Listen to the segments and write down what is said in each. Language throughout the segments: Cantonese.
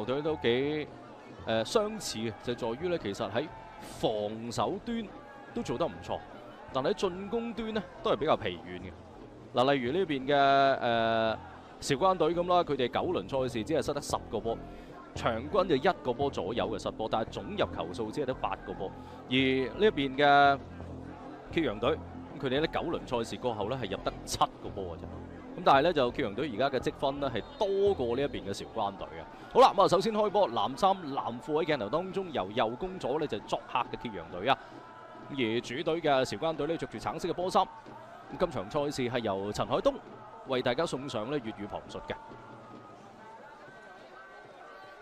隊都幾相似嘅，就在於咧其實喺防守端都做得唔錯，但喺進攻端呢都係比較疲軟嘅。嗱，例如呢邊嘅韶關隊咁啦，佢哋9輪賽事只係失得10個波，場均就1個波左右嘅失波，但係總入球數只係得8個波。而呢一邊嘅揭陽隊，佢哋咧9輪賽事過後咧係入得7個波嘅啫。咁但係咧就揭陽隊而家嘅積分呢係多過呢一邊嘅韶關隊嘅。好啦，咁啊首先開波，藍衫藍褲喺鏡頭當中由右攻左呢就作客嘅揭陽隊啊。而主隊嘅韶關隊呢着住橙色嘅波衫。咁今場賽事係由陳海東為大家送上咧粵語旁述嘅。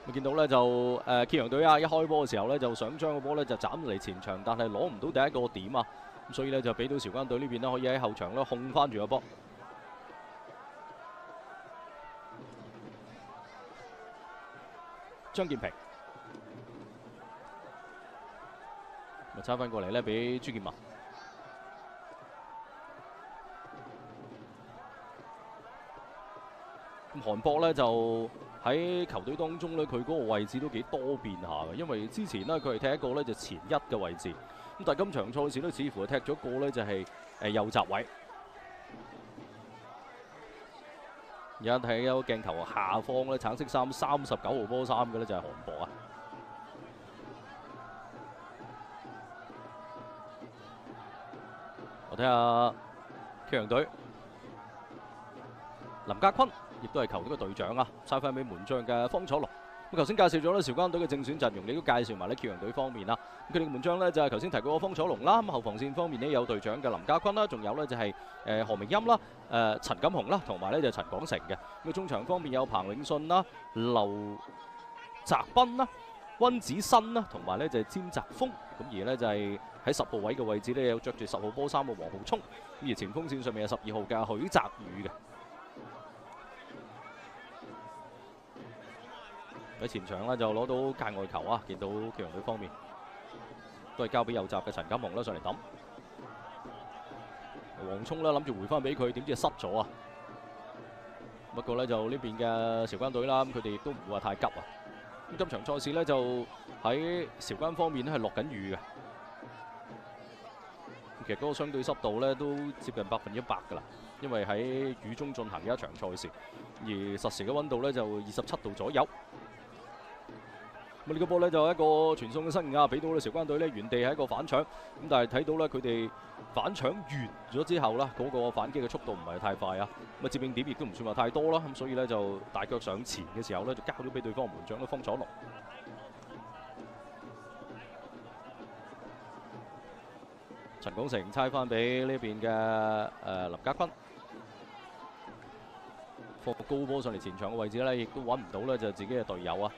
我見到咧就揭陽隊啊，一開波嘅時候咧就想將個波咧就斬嚟前場，但係攞唔到第一個點啊，咁所以咧就俾到韶關隊呢邊咧可以喺後場咧控翻住個波。張建平，咪差翻過嚟咧俾朱建文。韓博咧就喺球隊當中咧，佢嗰個位置都幾多變下嘅，因為之前呢，佢係踢一個咧就前一嘅位置，咁但係今場賽事咧似乎係踢咗一個咧就係右閘位。而家睇有鏡頭下方咧，橙色衫39號波衫嘅咧就係韓博啊。我睇下揭陽隊林家坤。亦都係球隊嘅隊長啊，差翻俾門將嘅方楚龍。咁頭先介紹咗咧韶關隊嘅正選陣容，亦都介紹埋咧揭陽隊方面啦。咁佢哋嘅門將呢，就係頭先提過嘅方楚龍啦。咁後防線方面呢，有隊長嘅林家坤啦，仲有呢就係何明鑫啦、陳錦雄啦，同埋呢就係陳廣成嘅。咁中場方面有彭永信啦、劉澤斌啦、温子新啦，同埋呢就係詹澤峰。咁而呢就係喺10號位嘅位置呢，有着住10號波衫嘅黃浩聰。咁而前鋒線上面有12號嘅許澤宇嘅。喺前場咧就攞到界外球啊！見到揭陽隊方面都係交俾右閘嘅陳錦雄啦上嚟揼，黃聰咧諗住回翻俾佢，點知失咗啊！不過咧就呢邊嘅韶關隊啦，咁佢哋亦都唔會話太急啊！咁今場賽事咧就喺韶關方面咧係落緊雨嘅，其實嗰個相對濕度咧都接近100%㗎啦，因為喺雨中進行嘅一場賽事，而實時嘅溫度咧就27度左右。咁呢個波咧就一個傳送嘅身壓，俾到咧韶關隊咧原地係一個反搶，咁但係睇到咧佢哋反搶完咗之後啦，嗰個反擊嘅速度唔係太快啊，咁啊接應點亦都唔算話太多啦，咁所以咧就大腳上前嘅時候咧就交咗俾對方門將咧方楚龍。陳廣成猜翻俾呢邊嘅林家坤，放高波上嚟前場嘅位置咧，亦都揾唔到咧就自己嘅隊友啊。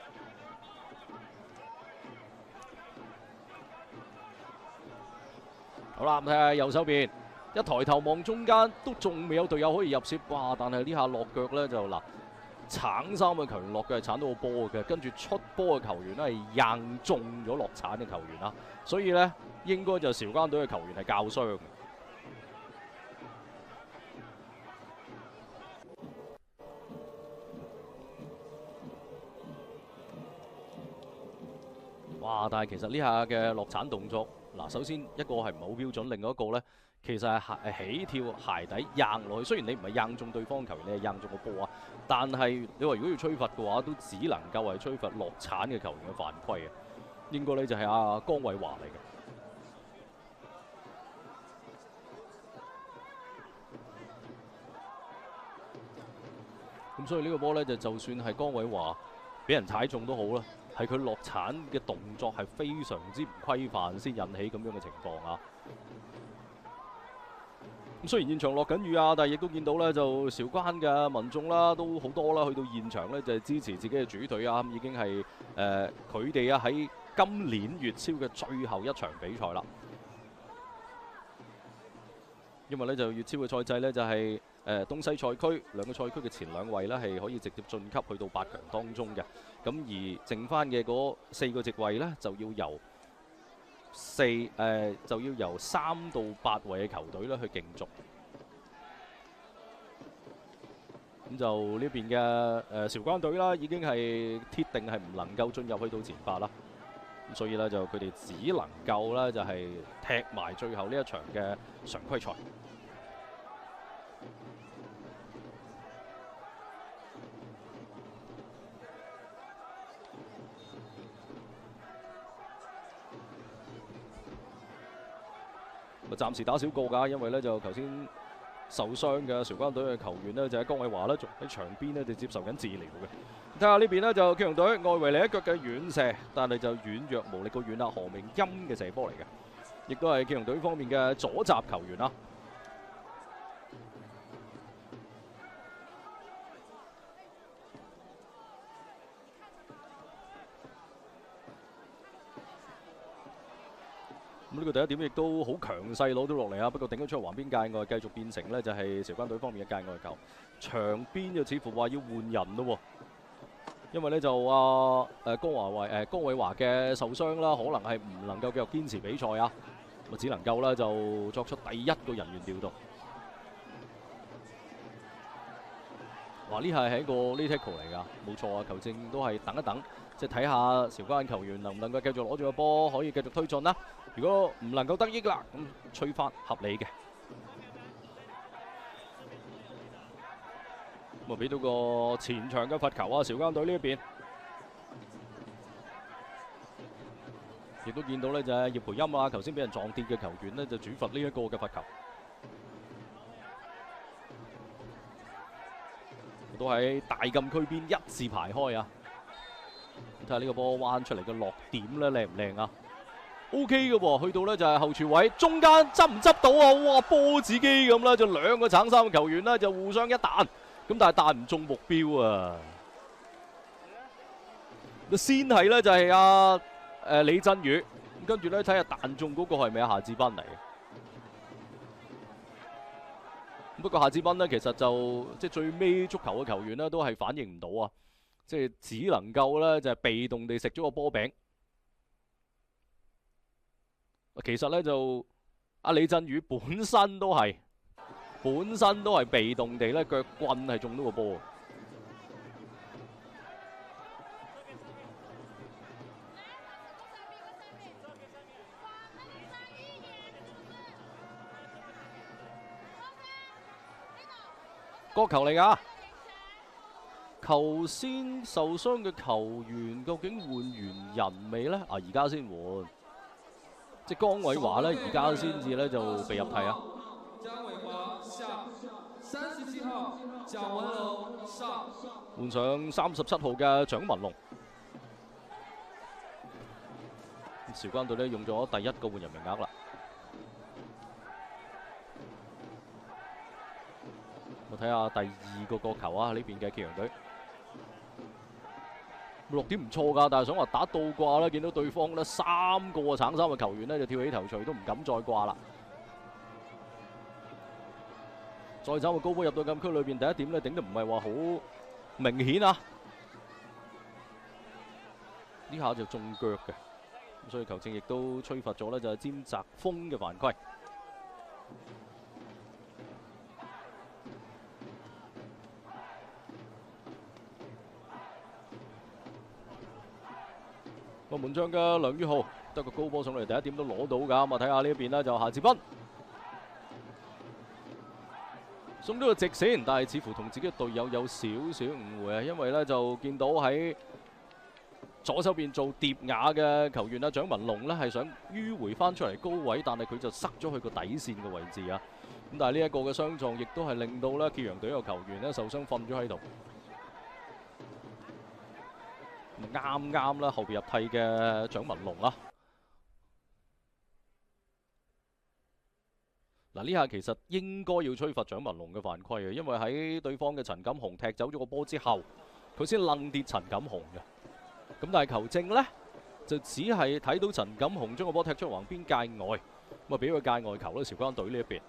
好啦，咁睇下右手邊，一抬頭望中間，都仲未有隊友可以入攝，哇！但係呢下落腳咧就嗱，橙衫嘅球員落腳係鏟到個波嘅，跟住出波嘅球員咧係硬中咗落鏟嘅球員啦，所以咧應該就韶關隊嘅球員係較傷嘅。哇！但係其實呢下嘅落鏟動作，嗱，首先一個係唔係好標準，另外一個咧其實係起跳鞋底硬落去。雖然你唔係硬中對方球員，你係硬中個波啊，但係你話如果要吹罰嘅話，都只能夠係吹罰落鏟嘅球員嘅犯規嘅。應該咧就係阿江偉華嚟嘅。咁所以呢個波咧就算係江偉華俾人踩中都好啦。係佢落鏟嘅動作係非常之唔規範，先引起咁樣嘅情況啊！咁雖然現場落緊雨啊，但係亦都見到咧，就韶關嘅民眾啦，都好多啦，去到現場咧就係支持自己嘅主隊啊！咁已經係佢哋啊喺今年粵超嘅最後一場比賽啦。因為咧就粵超嘅賽制咧就係東西賽區兩個賽區嘅前2位咧係可以直接晉級去到8強當中嘅，咁而剩翻嘅嗰4個席位咧就要由3到8位嘅球隊咧去競逐。咁就呢邊嘅韶關隊啦，已經係鐵定係唔能夠進入去到前八啦。咁所以咧就佢哋只能夠咧就係踢埋最後呢一場嘅常規賽。暫時打少個㗎，因為咧就頭先受傷嘅韶關隊嘅球員呢，就喺江偉華呢，仲喺場邊呢，就接受緊治療嘅。睇下呢邊呢，就祁陽隊外圍嚟一腳嘅遠射，但係就軟弱無力個遠啦，何明欽嘅射波嚟嘅，亦都係祁陽隊方面嘅左閘球員啦。咁呢個第一點亦都好強勢攞到落嚟啊！不過頂咗出去橫邊界外，繼續變成呢就係韶關隊方面嘅界外球。場邊就似乎話要換人咯，因為呢就江偉華嘅受傷啦，可能係唔能夠繼續堅持比賽啊，咁只能夠呢就作出第一個人員調動。哇！呢係一個 late tackle 嚟㗎，冇錯啊！球證都係等一等，即係睇下韶關球員能唔能夠繼續攞住個波，可以繼續推進啦。如果唔能夠得益啦，咁吹翻合理嘅。咁啊，俾到個前場嘅罰球啊！韶關隊呢一邊，亦都見到呢就係葉培欽啊，頭先俾人撞跌嘅球員呢，就主罰呢一個嘅罰球。都喺大禁區邊一字排開啊！睇下呢個波彎出嚟嘅落點咧靚唔靚啊 ？OK 嘅喎，去到呢就係後柱位，中間執唔執到啊？哇！波子機咁啦，就兩個橙衫嘅球員呢就互相一彈，咁但係彈唔中目標啊！先係呢就係李振宇，跟住呢睇下彈中嗰個係咪夏志斌嚟嘅？不過夏志斌呢，其實就即係最尾足球嘅球員呢，都係反應唔到啊！即係只能夠呢，就係被動地食咗個波餅。其實呢，就李振宇本身都係被動地呢，腳棍係中到個波。角球嚟㗎！頭先受傷嘅球員究竟換完人未呢？而家先換，即係江偉華呢，而家先至呢就被入替啊！江偉華下，37號蔣文龍上，換上37號嘅蔣文龍。韶關隊呢用咗第一個換人名額啦。我睇下第二個角球啊！呢邊嘅祁陽隊落點唔錯㗎，但係想話打倒掛啦，見到對方呢3個橙衫嘅球員呢就跳起頭槌，都唔敢再掛啦。再走個高波入到禁區裏邊，第一點呢頂得唔係話好明顯啊！呢下就中腳嘅，咁所以球證亦都吹罰咗呢就係詹澤鋒嘅犯規。個門將嘅梁宇浩得個高波上嚟，第一點都攞到㗎。咁啊，睇下呢一邊呢就夏志斌送咗個直線，但係似乎同自己嘅隊友有少少誤會啊。因為呢就見到喺左手邊做疊瓦嘅球員啊，蔣文龍呢係想迂回翻出嚟高位，但係佢就塞咗去個底線嘅位置啊。咁但係呢一個嘅相撞，亦都係令到呢祁陽隊嘅球員呢受傷瞓咗喺度。啱啱啦，後邊入替嘅蔣文龍啦。嗱，呢下其實應該要吹罰蔣文龍嘅犯規嘅，因為喺對方嘅陳錦鴻踢走咗個波之後，佢先愣跌陳錦鴻嘅。咁但係球證呢，就只係睇到陳錦鴻將個波踢出橫邊界外，咁啊俾個界外球啦，韶關隊呢一邊。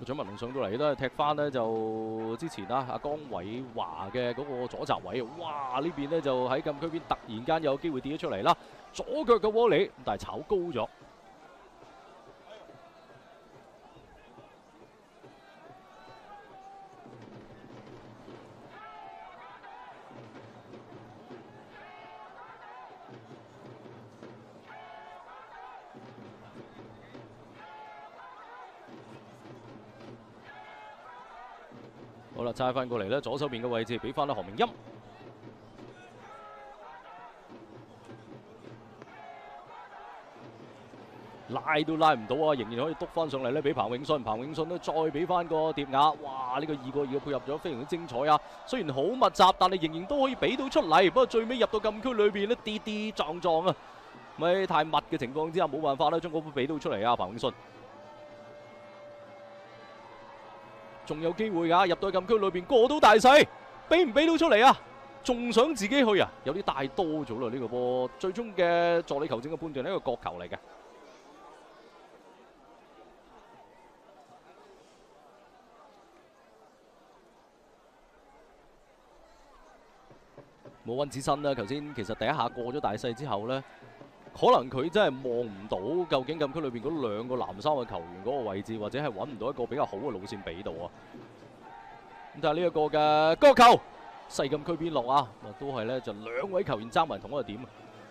蔣文龍上到嚟都係踢翻呢，就之前啦，阿江偉華嘅嗰個左閘位，哇！呢邊呢就喺禁區邊突然間有機會跌咗出嚟啦，左腳嘅窩利，但係炒高咗。好啦，揸翻過嚟咧，左手邊嘅位置俾翻啦何明欽。拉都拉唔到啊，仍然可以篤翻上嚟咧，俾彭永信。彭永信咧再俾翻個疊瓦，哇！呢、個2個2個配合咗非常之精彩啊！雖然好密集，但係仍然都可以俾到出嚟。不過最尾入到禁區裏邊咧，跌跌撞撞啊！咪太密嘅情況之下，冇辦法啦，將嗰波俾到出嚟啊！彭永信仲有機會㗎，入到禁區裏邊過到大勢，俾唔俾到出嚟啊？仲想自己去啊？有啲大多咗啦！呢、個波最終嘅助理球證嘅判斷係一個角球嚟嘅。冇温子新啦，頭先其實第一下過咗大勢之後呢，可能佢真係望唔到究竟禁區裏邊嗰2個藍衫嘅球員嗰個位置，或者係揾唔到一個比較好嘅路線俾到啊。咁但係呢一個嘅角球，細禁區邊落啊，都係呢，就2位球員爭埋同一個點，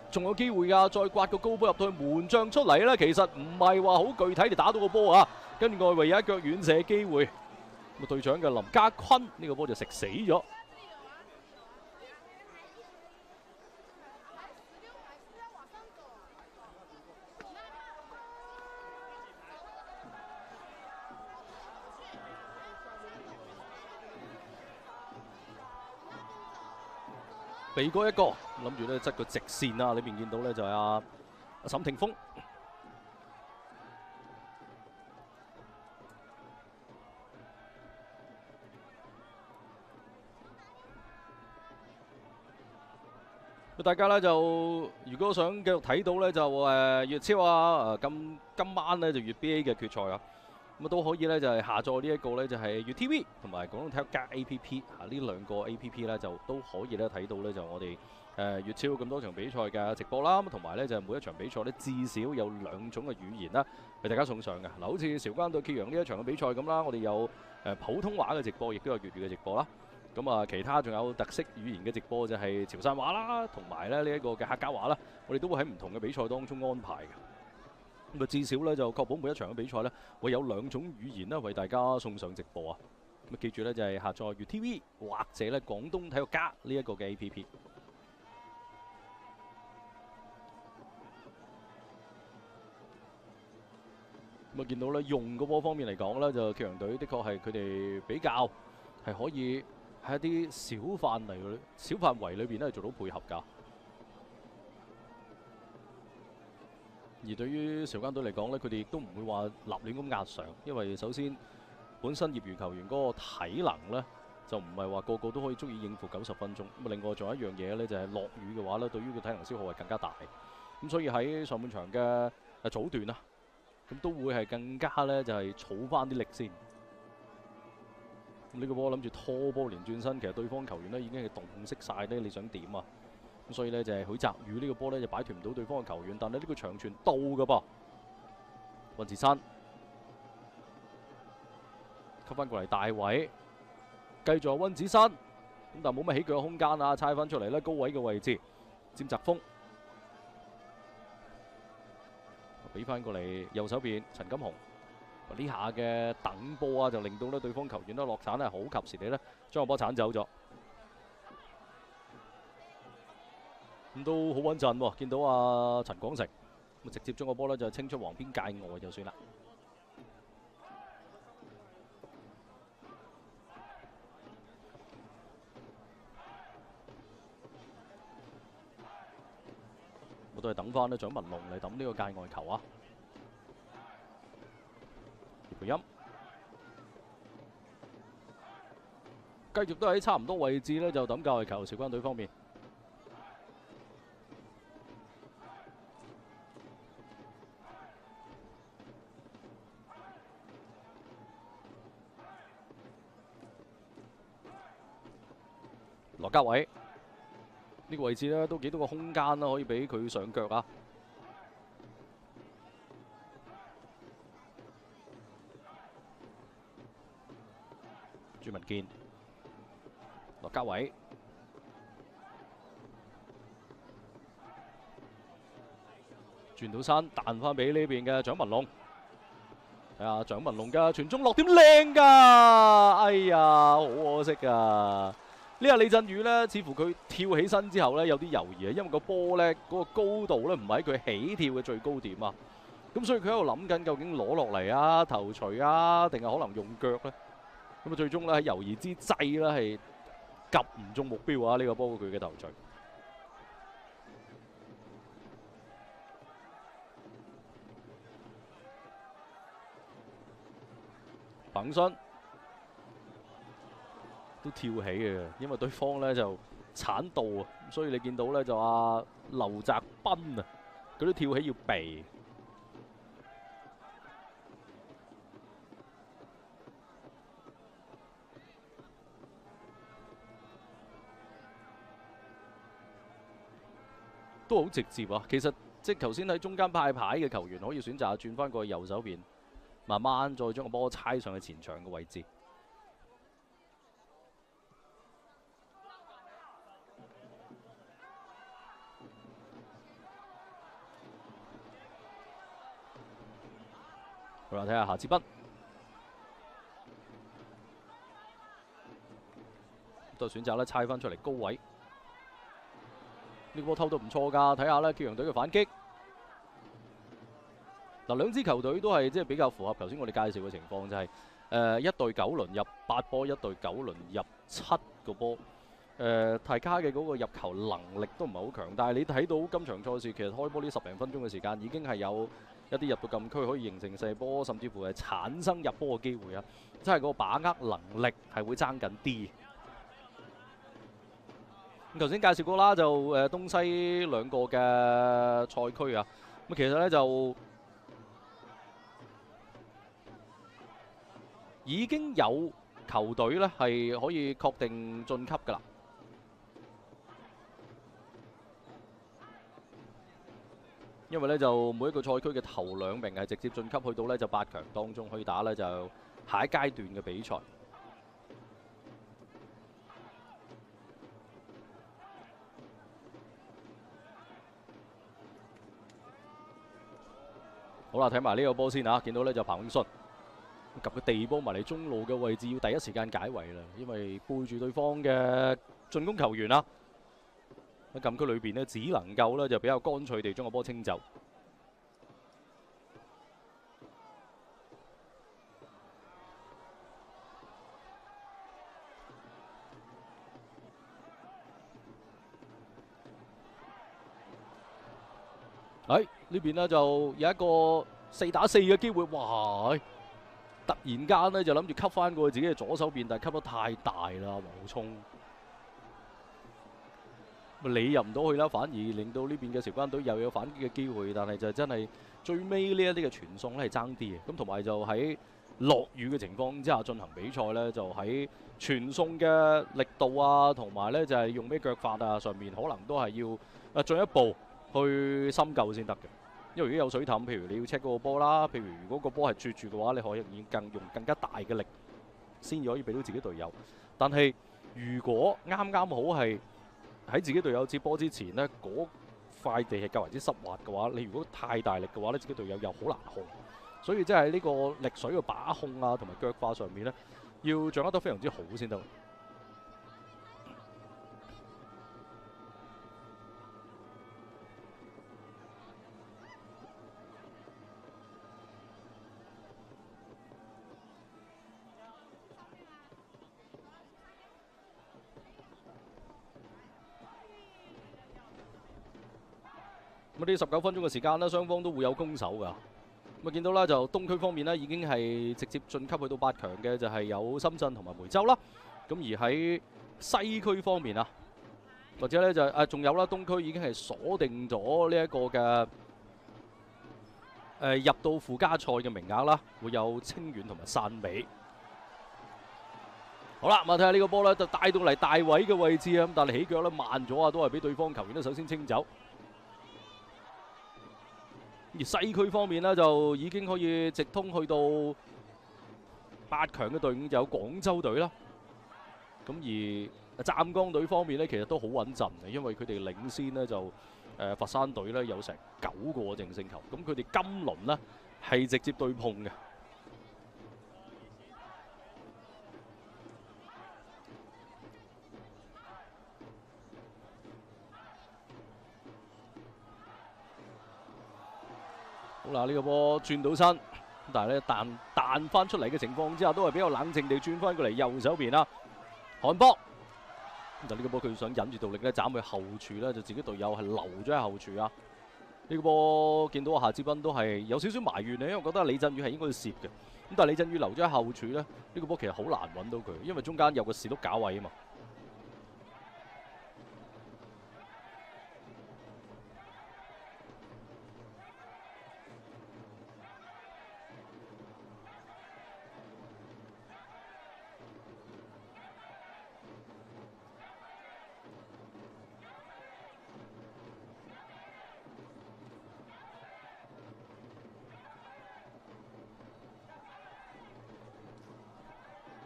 仲有機會㗎，再刮個高波入到去門將出嚟呢，其實唔係話好具體地打到個波啊，跟住外圍有一腳遠射機會，咁隊長嘅林家坤呢個波就食死咗。避過一個，諗住咧側個直線啊！呢邊見到咧就係阿沈霆鋒。大家咧就如果想繼續睇到咧就粵超啊，今晚咧就粵 BA 嘅決賽啊。咁都可以咧，就係下載呢一個咧，就係粵 TV 同埋廣東體育加 APP 啊，呢2個 APP 咧就都可以咧睇到咧，就我哋粵超咁多場比賽嘅直播啦。咁同埋咧就係每一場比賽咧至少有2種嘅語言啦，為大家送上嘅。嗱，好似韶關對揭陽呢一場嘅比賽咁啦，我哋有普通話嘅直播，亦都有粵語嘅直播啦。咁啊，其他仲有特色語言嘅直播就係潮汕話啦，同埋咧呢一個嘅客家話啦，我哋都會喺唔同嘅比賽當中安排嘅。咁啊，至少咧就確保每一場嘅比賽咧會有2種語言咧為大家送上直播啊！咁啊，記住咧就係下載粵 TV 或者咧廣東體育加呢一個嘅 APP。咁啊，見到咧用個波方面嚟講咧，就揭陽隊的確係佢哋比較係可以喺一啲小範圍裏邊咧做到配合㗎。而對於韶關隊嚟講咧，佢哋亦都唔會話立亂咁壓上，因為首先本身業餘球員嗰個體能咧就唔係話個個都可以足以應付90分鐘。咁啊，另外仲有一樣嘢咧，就係落雨嘅話咧，對於個體能消耗係更加大。咁所以喺上半場嘅早段啊，咁都會係更加咧就係儲翻啲力先。咁呢個波諗住拖波連轉身，其實對方球員咧已經係洞悉晒咧，你想點啊？咁所以咧就係許澤宇呢個波咧就擺脫唔到對方嘅球員，但係呢個長傳到㗎噃，雲池山吸翻過嚟大位，繼續係温子山，咁但係冇乜起腳嘅空間啊，猜翻出嚟咧高位嘅位置，詹澤峰俾翻過嚟右手邊陳金雄，呢下嘅等波啊就令到咧對方球員咧落鏟咧好及時地咧將個波鏟走咗。咁都好穩陣喎，見到阿陳廣成咁直接將個波咧就清出黃邊界外就算啦。我都係等翻咧蔣文龍嚟抌呢個界外球啊。葉培欽繼續都喺差唔多位置咧就抌界外球，韶關隊方面。羅家偉呢個位置咧都幾多個空間啦，可以俾佢上腳啊！朱文健、羅家偉轉到身彈翻俾呢邊嘅蔣文龍，睇下蔣文龍嘅傳中落點靚㗎，哎呀，好可惜㗎！呢下李振宇呢，似乎佢跳起身之後呢，有啲猶豫啊，因為個波呢嗰個高度呢，唔喺佢起跳嘅最高點啊，咁所以佢喺度諗緊究竟攞落嚟啊、頭槌啊，定係可能用腳呢？咁啊最終呢，喺猶豫之際呢，係及唔中目標啊！呢個波佢嘅頭槌。彭信都跳起嘅，因為對方呢就鏟到啊，所以你見到呢就阿劉澤斌啊，佢都跳起要避。都好直接啊！其實即係頭先喺中間派牌嘅球員可以選擇轉翻過去右手邊，慢慢再將個波猜上去前場嘅位置。好啦，睇下夏志斌，都係選擇咧猜翻出嚟高位。呢個波偷到唔錯㗎，睇下咧揭陽隊嘅反擊。嗱，兩支球隊都係即係比較符合頭先我哋介紹嘅情況，就係一隊9輪入8波，一隊9輪入7個波。大家嘅嗰個入球能力都唔係好強，但係你睇到今場賽事其實開波呢10零分鐘嘅時間已經係有一啲入到禁區可以形成射波，甚至乎係產生入波嘅機會啊！即係個把握能力係會爭緊啲。咁頭先介紹過啦，就東西兩個嘅賽區啊，咁其實呢，就已經有球隊呢係可以確定晉級㗎啦。因為呢，就每一個賽區嘅頭2名係直接晉級，去到呢就8強當中可以打呢就下一階段嘅比賽。好啦，睇埋呢個波先啊！見到呢就彭永信及個地波埋嚟中路嘅位置，要第一時間解圍啦，因為背住對方嘅進攻球員啦。喺禁區裏邊呢，只能夠呢就比較乾脆地將個波清走。喺呢邊呢，就有一個4打4嘅機會，哇！突然間呢，就諗住吸翻過去自己嘅左手邊，但係吸得太大啦，黃浩聰。你入唔到去啦，反而令到呢邊嘅韶關隊又有反擊嘅機會，但係就真係最尾呢一啲嘅傳送咧係爭啲嘅。咁同埋就喺落雨嘅情況之下進行比賽呢，就喺傳送嘅力度啊，同埋呢就係用咩腳法啊上面，可能都係要進一步去深究先得嘅。因為如果有水氹，譬如你要 check 嗰個波啦，譬如如果個波係啜住嘅話，你可以用更加大嘅力先至可以俾到自己隊友。但係如果啱啱好係喺自己隊友接波之前呢，嗰塊地係較為之濕滑嘅話，你如果太大力嘅話呢，自己隊友又好難控。所以即係呢個力水嘅把控啊，同埋腳法上面呢，要掌握得非常之好先得。咁呢19分鐘嘅時間呢，雙方都會有攻守㗎。咁啊見到啦，就東區方面呢已經係直接晉級去到8強嘅，就係有深圳同埋梅州啦。咁而喺西區方面啊，或者呢就仲有啦，東區已經係鎖定咗呢一個嘅入到附加賽嘅名額啦，會有清遠同埋汕尾。好啦，咁啊睇下呢個波呢，就帶到嚟大位嘅位置啊，咁但係起腳呢慢咗啊，都係俾對方球員呢首先清走。而西區方面呢，就已經可以直通去到8強嘅隊伍，就有廣州隊啦。咁而湛江隊方面呢，其實都好穩陣嘅，因為佢哋領先呢，就佛山隊呢有成9個淨勝球。咁佢哋今輪呢係直接對碰嘅。嗱，呢個波轉到身，但係咧彈翻出嚟嘅情況之下，都係比較冷靜地轉翻過嚟右手邊啦。韓博，就呢個波佢想忍住道力咧，斬去後柱咧，就自己隊友係留咗喺後柱啊。呢個波見到夏志斌都係有少少埋怨咧，因為覺得李振宇係應該要攝嘅，咁但係李振宇留咗喺後柱咧，呢個波其實好難揾到佢，因為中間有個士碌搞位啊嘛。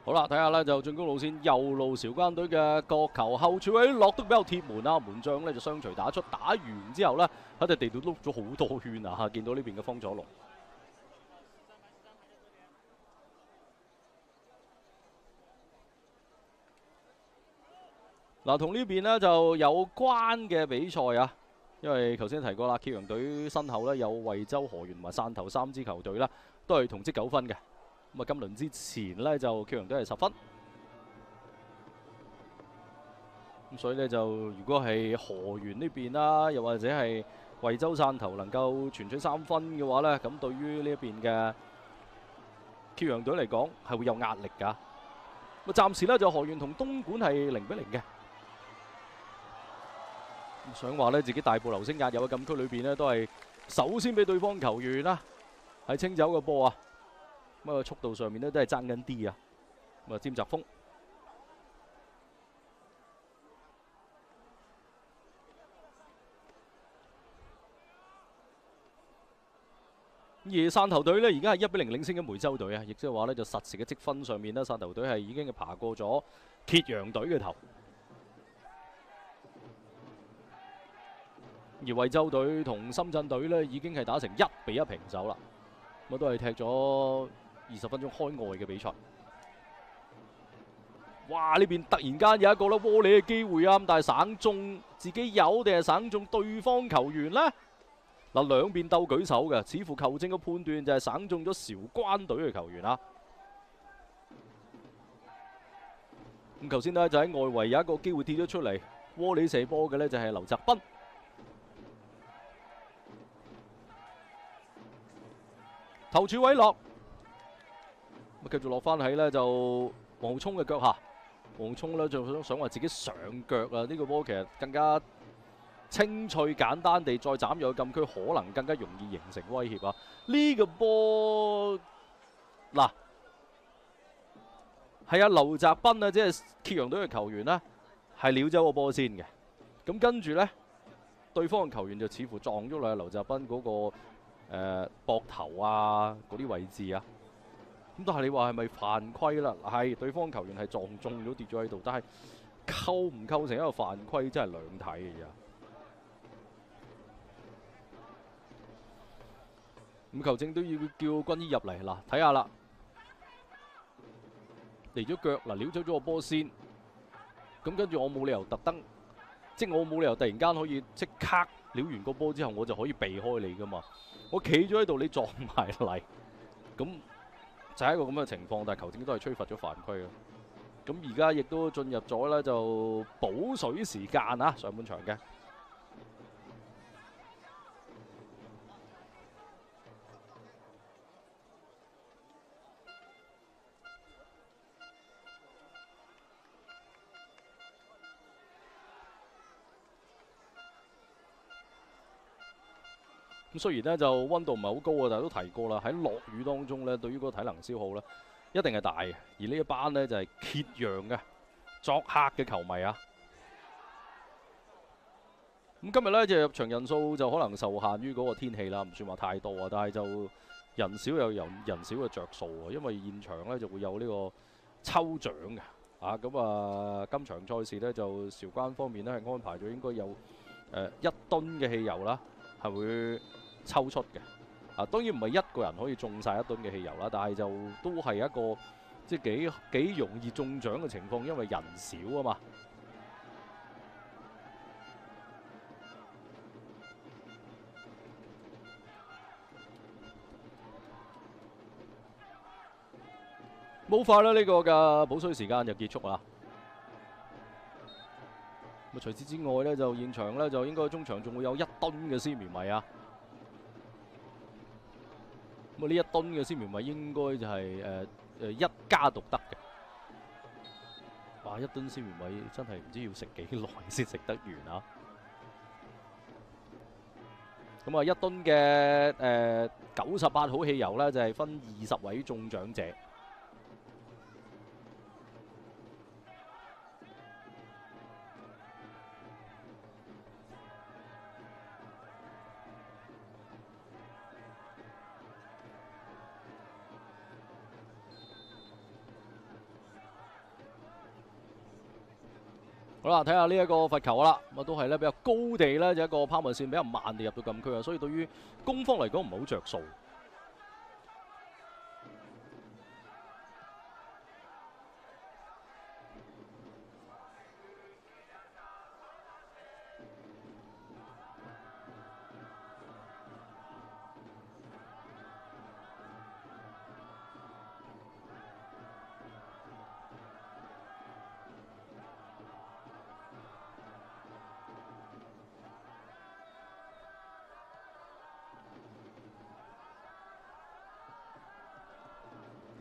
好啦，睇下咧就進攻路線右路韶關隊嘅角球後柱位落得比較貼門啊，門將咧就雙錘打出，打完之後咧喺地度碌咗好多圈啊！見到呢邊嘅方佐龍。嗱，同呢邊呢就有關嘅比賽啊，因為頭先提過啦，揭陽隊身後咧有惠州、河源同埋汕頭3支球隊啦，都係同積9分嘅。咁啊，今輪之前呢，就揭陽隊係10分，咁所以呢，就如果係河源呢邊啦，又或者係惠州、汕頭能夠全取3分嘅話呢，咁對於呢一邊嘅揭陽隊嚟講係會有壓力㗎。咁暫時呢，就河源同東莞係0-0嘅。想話呢，自己大步流星壓入嘅禁區裏邊呢，都係首先俾對方球員啦係清走個波啊！咁啊，速度上面咧都係爭緊啲啊！咁啊，詹澤峰，而汕頭隊呢，而家係1-0領先緊梅州隊啊！亦即係話呢，就實時嘅積分上面呢，汕頭隊係已經係爬過咗揭陽隊嘅頭。而惠州隊同深圳隊呢，已經係打成1-1平手啦。咁都係踢咗20分鐘開外嘅比賽。哇！呢邊突然間有一個咧窩裏嘅機會啊，但係省中自己有定係省中對方球員呢？嗱，兩邊鬥舉手嘅，似乎球證嘅判斷就係省中咗韶關隊嘅球員啦。咁頭先呢，就喺外圍有一個機會跌咗出嚟，窩裏射波嘅呢，就係劉澤斌。頭柱位落，咁繼續落翻喺呢，就黃浩聰嘅腳下。黃浩聰呢，就想話自己上腳啊！呢個波其實更加清脆簡單地再斬入禁區，可能更加容易形成威脅啊！呢個波嗱係啊，劉澤斌啊，即係揭陽隊嘅球員呢，係撩走個波先嘅。咁跟住呢，對方嘅球員就似乎撞咗落去劉澤斌嗰個膊頭啊嗰啲位置啊，咁但係你話係咪犯規啦？係對方球員係撞中咗跌咗喺度，但係構唔構成一個犯規真係兩睇嘅啫。咁球證都要叫軍醫入嚟嗱，睇下啦，離咗腳嗱，撩走咗個波先，咁跟住我冇理由特登，即係我冇理由突然間可以即刻撩完個波之後，我就可以避開你噶嘛。我企咗喺度，你撞埋嚟，咁就係一個咁嘅情況。但係球證都係吹罰咗犯規咯。咁而家亦都進入咗咧就補水時間啊，上半場嘅。咁雖然呢就溫度唔係好高啊，但係都提過啦，喺落雨當中呢，對於嗰個體能消耗呢，一定係大嘅。而呢一班呢，就係揭陽嘅作客嘅球迷啊。咁今日呢，就入場人數就可能受限於嗰個天氣啦，唔算話太多啊，但係就人少有人少嘅着數啊，因為現場呢就會有呢個抽獎嘅啊。咁啊，今場賽事呢，就韶關方面呢係安排咗應該有1噸嘅汽油啦，係會抽出嘅。啊，當然唔係一個人可以中晒1噸嘅汽油啦，但係就都係一個即係幾容易中獎嘅情況，因為人少啊嘛。冇快啦，呢個嘅補水時間就結束啦。咁除此之外呢，就現場呢，就應該中場仲會有1噸嘅絲綿米啊。咁呢1噸嘅絲綿米應該就係一家獨得嘅。哇！1噸絲綿米真係唔知要食幾耐先食得完啊！咁啊，1噸嘅98號汽油呢，就係分20位中獎者。好啦，睇下呢一個罰球啦，咁啊都係咧比較高地咧，就一個拋物線比較慢地入到禁區啊，所以對於攻方嚟講唔係好着數。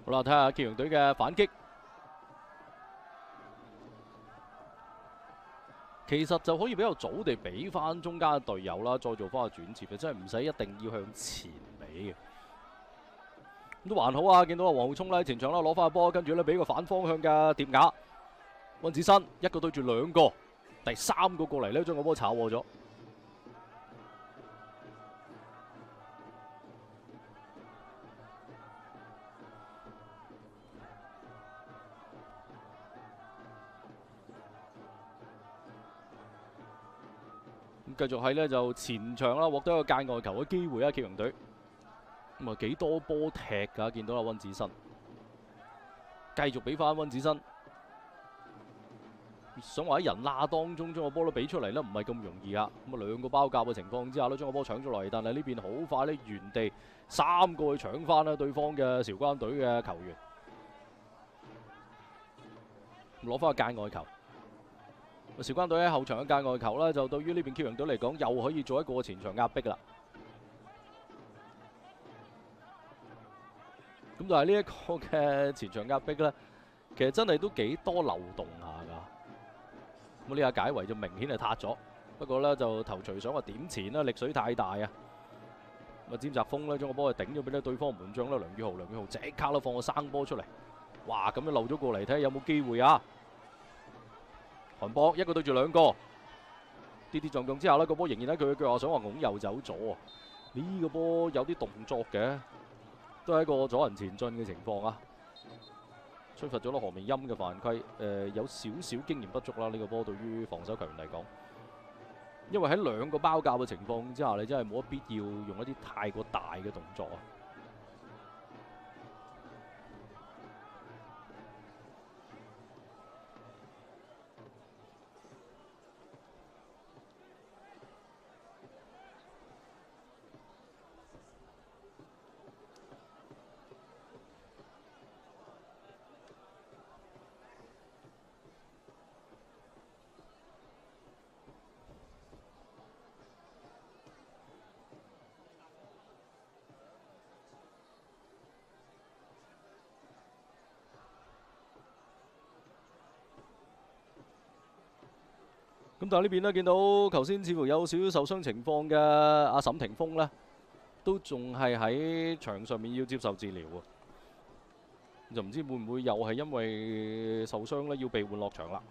好啦，睇下揭陽隊嘅反擊，其實就可以比較早地俾翻中間嘅隊友啦，再做翻個轉接嘅，真係唔使一定要向前俾嘅。咁都還好啊，見到阿黃浩聰咧前場啦攞翻個波，跟住咧俾個反方向嘅疊雅，温子新一個對住兩個，第3個過嚟咧將個波炒禍咗。繼續喺呢就前場啦，獲得一個界外球嘅機會啊！揭陽隊咁啊幾多波踢㗎？見到阿温子新繼續俾翻温子新，想話喺人罅當中將個波都俾出嚟咧，唔係咁容易啊！咁啊兩個包夾嘅情況之下咧，將個波搶咗落嚟，但係呢邊好快咧原地3個去搶翻啦對方嘅韶關隊嘅球員，攞翻個界外球。韶關隊喺後場嘅界外球呢，就對於呢邊揭陽隊嚟講，又可以做一個前場壓迫啦。咁但係呢一個嘅前場壓迫呢，其實真係都幾多漏洞下㗎。咁呢下解圍就明顯係塌咗，不過呢，就頭槌想話點前啦，力水太大啊。咁啊，詹澤峰呢，將個波係頂咗俾對方門將啦，梁宇豪即刻啦放個生波出嚟，哇！咁樣漏咗過嚟，睇下有冇機會啊！韓博一個對住兩個，跌跌撞撞之後呢個波仍然喺佢嘅腳下，想話拱右走咗啊！呢個波有啲動作嘅，都係一個阻人前進嘅情況啊！吹罰咗咯何明欽嘅犯規，有少少經驗不足啦。呢個波對於防守球員嚟講，因為喺兩個包夾嘅情況之下，你真係冇乜必要用一啲太過大嘅動作啊！咁但係呢邊呢，見到頭先似乎有少少受傷情況嘅阿沈霆鋒呢，都仲係喺場上面要接受治療啊！就唔知會唔會又係因為受傷呢，要被換落場啦？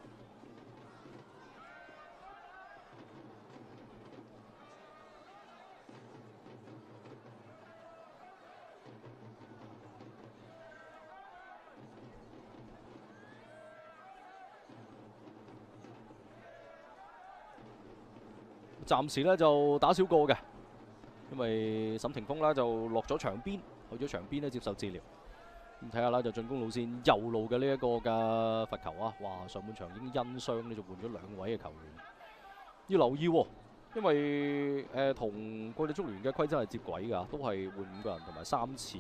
暫時呢就打少個嘅，因為沈霆鋒呢就落咗場邊，去咗場邊呢接受治療。咁睇下啦，就進攻路線右路嘅呢一個嘅罰球啊！哇，上半場已經因傷呢就換咗2位嘅球員，要留意喎，因為同國際足聯嘅規則係接軌㗎，都係換5個人同埋3次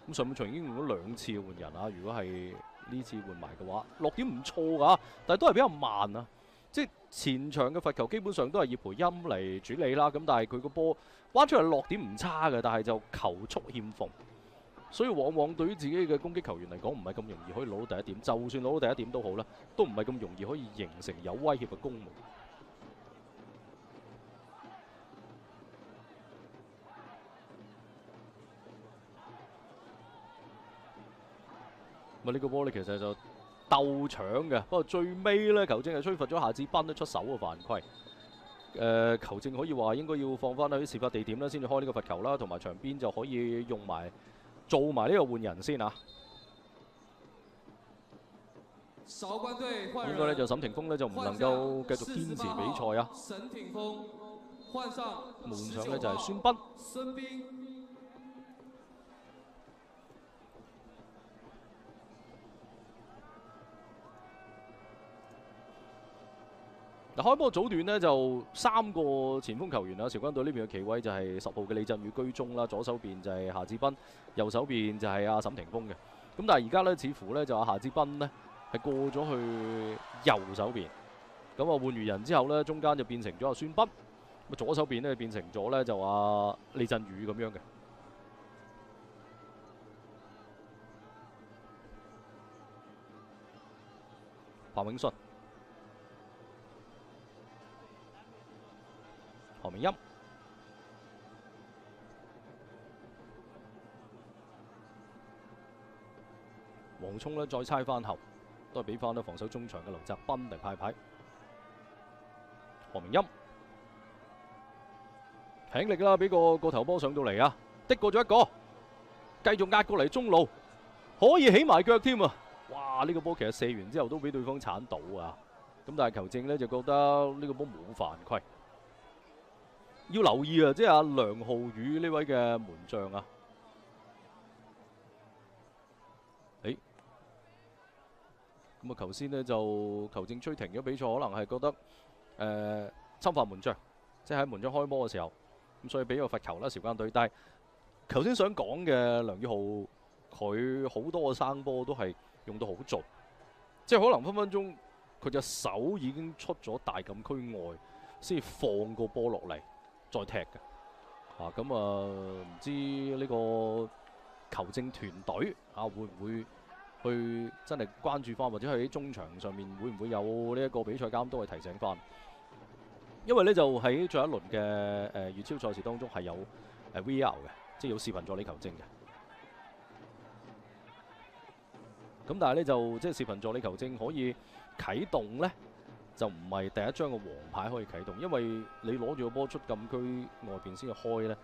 咁上半場已經用咗2次換人啊，如果係呢次換埋嘅話，落點唔錯㗎，但係都係比較慢啊。即係前場嘅罰球基本上都係葉培欽嚟處理啦，咁但係佢個波彎出嚟落點唔差嘅，但係就球速欠奉，所以往往對於自己嘅攻擊球員嚟講唔係咁容易可以攞到第一點，就算攞到第一點都好啦，都唔係咁容易可以形成有威脅嘅攻門。呢個波呢，其實就鬥搶嘅，不過最尾呢，球證係吹罰咗夏志斌出手嘅犯規。球證可以話應該要放翻去事發地點啦，先至開呢個罰球啦，同埋場邊就可以用埋做埋呢個換人先啊。應該呢，就沈霆鋒呢，就唔能夠繼續堅持比賽啊。門上呢，就係孫彬。嗱，開波早段呢，就3個前鋒球員啦，韶關隊呢邊嘅企位就係10號嘅李振宇居中啦，左手邊就係夏志斌，右手邊就係阿沈霆鋒嘅。咁但係而家呢，似乎呢，就阿夏志斌呢係過咗去右手邊，咁啊換完人之後呢，中間就變成咗阿孫彬，咁左手邊呢變成咗呢就阿李振宇咁樣嘅。彭永信。何明欽、黃聰呢再猜翻後，都係俾翻呢防守中場嘅劉澤斌嚟派牌。何明欽輕力啦，俾個頭波上到嚟啊，的過咗一個，繼續壓過嚟中路，可以起埋腳添啊！哇！呢個波其實射完之後都俾對方鏟到啊，咁但係球證呢就覺得呢個波冇犯規。要留意啊，即係阿梁浩宇呢位嘅門將啊，咁啊頭先呢就球證吹停咗比賽，可能係覺得侵犯門將，即係喺門將開波嘅時候，咁所以俾個罰球啦，韶關隊。但係頭先想講嘅梁宇浩，佢好多個生波都係用到好盡，即係可能分分鐘佢隻手已經出咗大禁區外，先至放個波落嚟。再踢嘅，咁唔知呢個球證團隊會唔會去真係關注翻，或者喺中場上面會唔會有呢一個比賽監督去提醒翻？因為呢就喺最後一輪嘅粵超賽事當中係有VR 嘅，即係有視頻助理球證嘅。咁但係呢就即係視頻助理球證可以啟動呢。就唔係第一張嘅黃牌可以啟動，因為你攞住個波出禁區外邊先至開呢，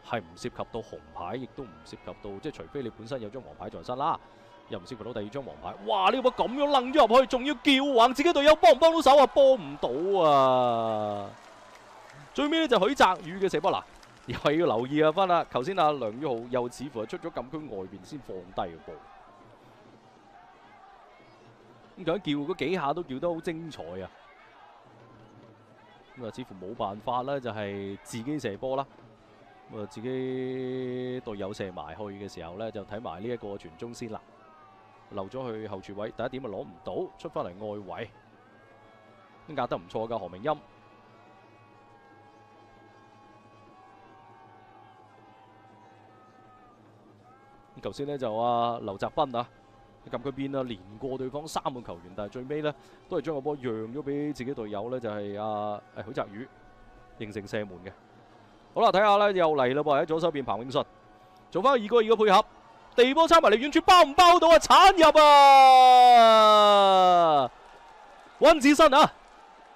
係唔涉及到紅牌，亦都唔涉及到，即係除非你本身有張黃牌在身啦，又唔涉及到第二張黃牌。哇！呢個波咁樣掕咗入去，仲要叫橫自己隊友幫唔幫到手啊？幫唔到啊！最尾呢就許澤宇嘅射波，嗱又係要留意啊翻啦。頭先阿梁宇浩又似乎係出咗禁區外邊先放低個波。咁佢叫嗰幾下都叫得好精彩啊！咁啊，似乎冇辦法啦，就係自己射波啦。咁啊，自己隊友射埋去嘅時候呢，就睇埋呢一個傳中先啦。漏咗去後柱位，第一點啊攞唔到，出翻嚟外圍，咁壓得唔錯㗎何明欽。咁頭先呢，就劉澤斌啊。禁區邊啦，連過對方3個球員，但係最尾呢都係將個波讓咗俾自己隊友呢，就係許澤宇形成射門嘅。好啦，睇下呢又嚟啦噃，喺左手邊彭永信做翻2個2嘅配合，地波插埋嚟遠處包唔包到啊？鏟入啊！溫子新啊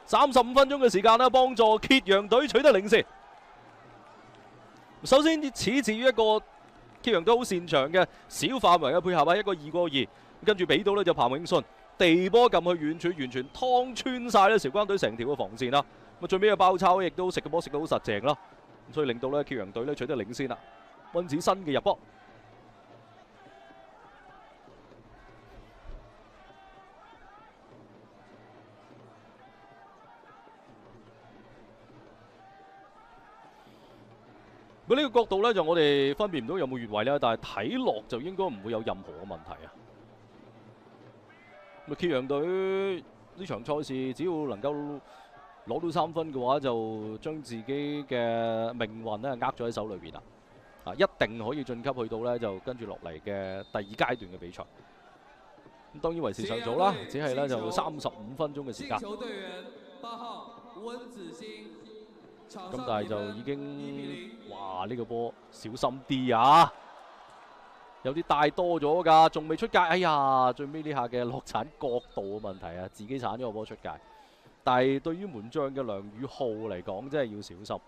，35分鐘嘅時間啦，幫助揭陽隊取得領先。首先始自於一個揭陽隊好擅長嘅小範圍嘅配合啊，一個2個2，跟住俾到呢就彭永信地波撳去遠處，完全劏穿晒呢韶關隊成條嘅防線啦。咁最尾嘅包抄亦都食個波食到好實淨啦，咁所以令到呢揭陽隊呢取得領先啦。溫子新嘅入波。咁呢個角度咧，就我哋分辨唔到有冇越位啦，但係睇落就應該唔會有任何嘅問題啊。咁揭陽隊呢場賽事，只要能夠攞到3分嘅話，就將自己嘅命運咧握咗喺手裏邊啦。啊，一定可以晉級去到咧就跟住落嚟嘅第2階段嘅比賽。咁當然為時尚早啦，只係咧就35分鐘嘅時間。咁但係就已經，哇！呢個波小心啲啊！有啲帶多咗㗎，仲未出界。哎呀，最尾呢下嘅落鏟角度嘅問題啊，自己鏟咗個波出界。但係對於門將嘅梁宇浩嚟講，真係要小心。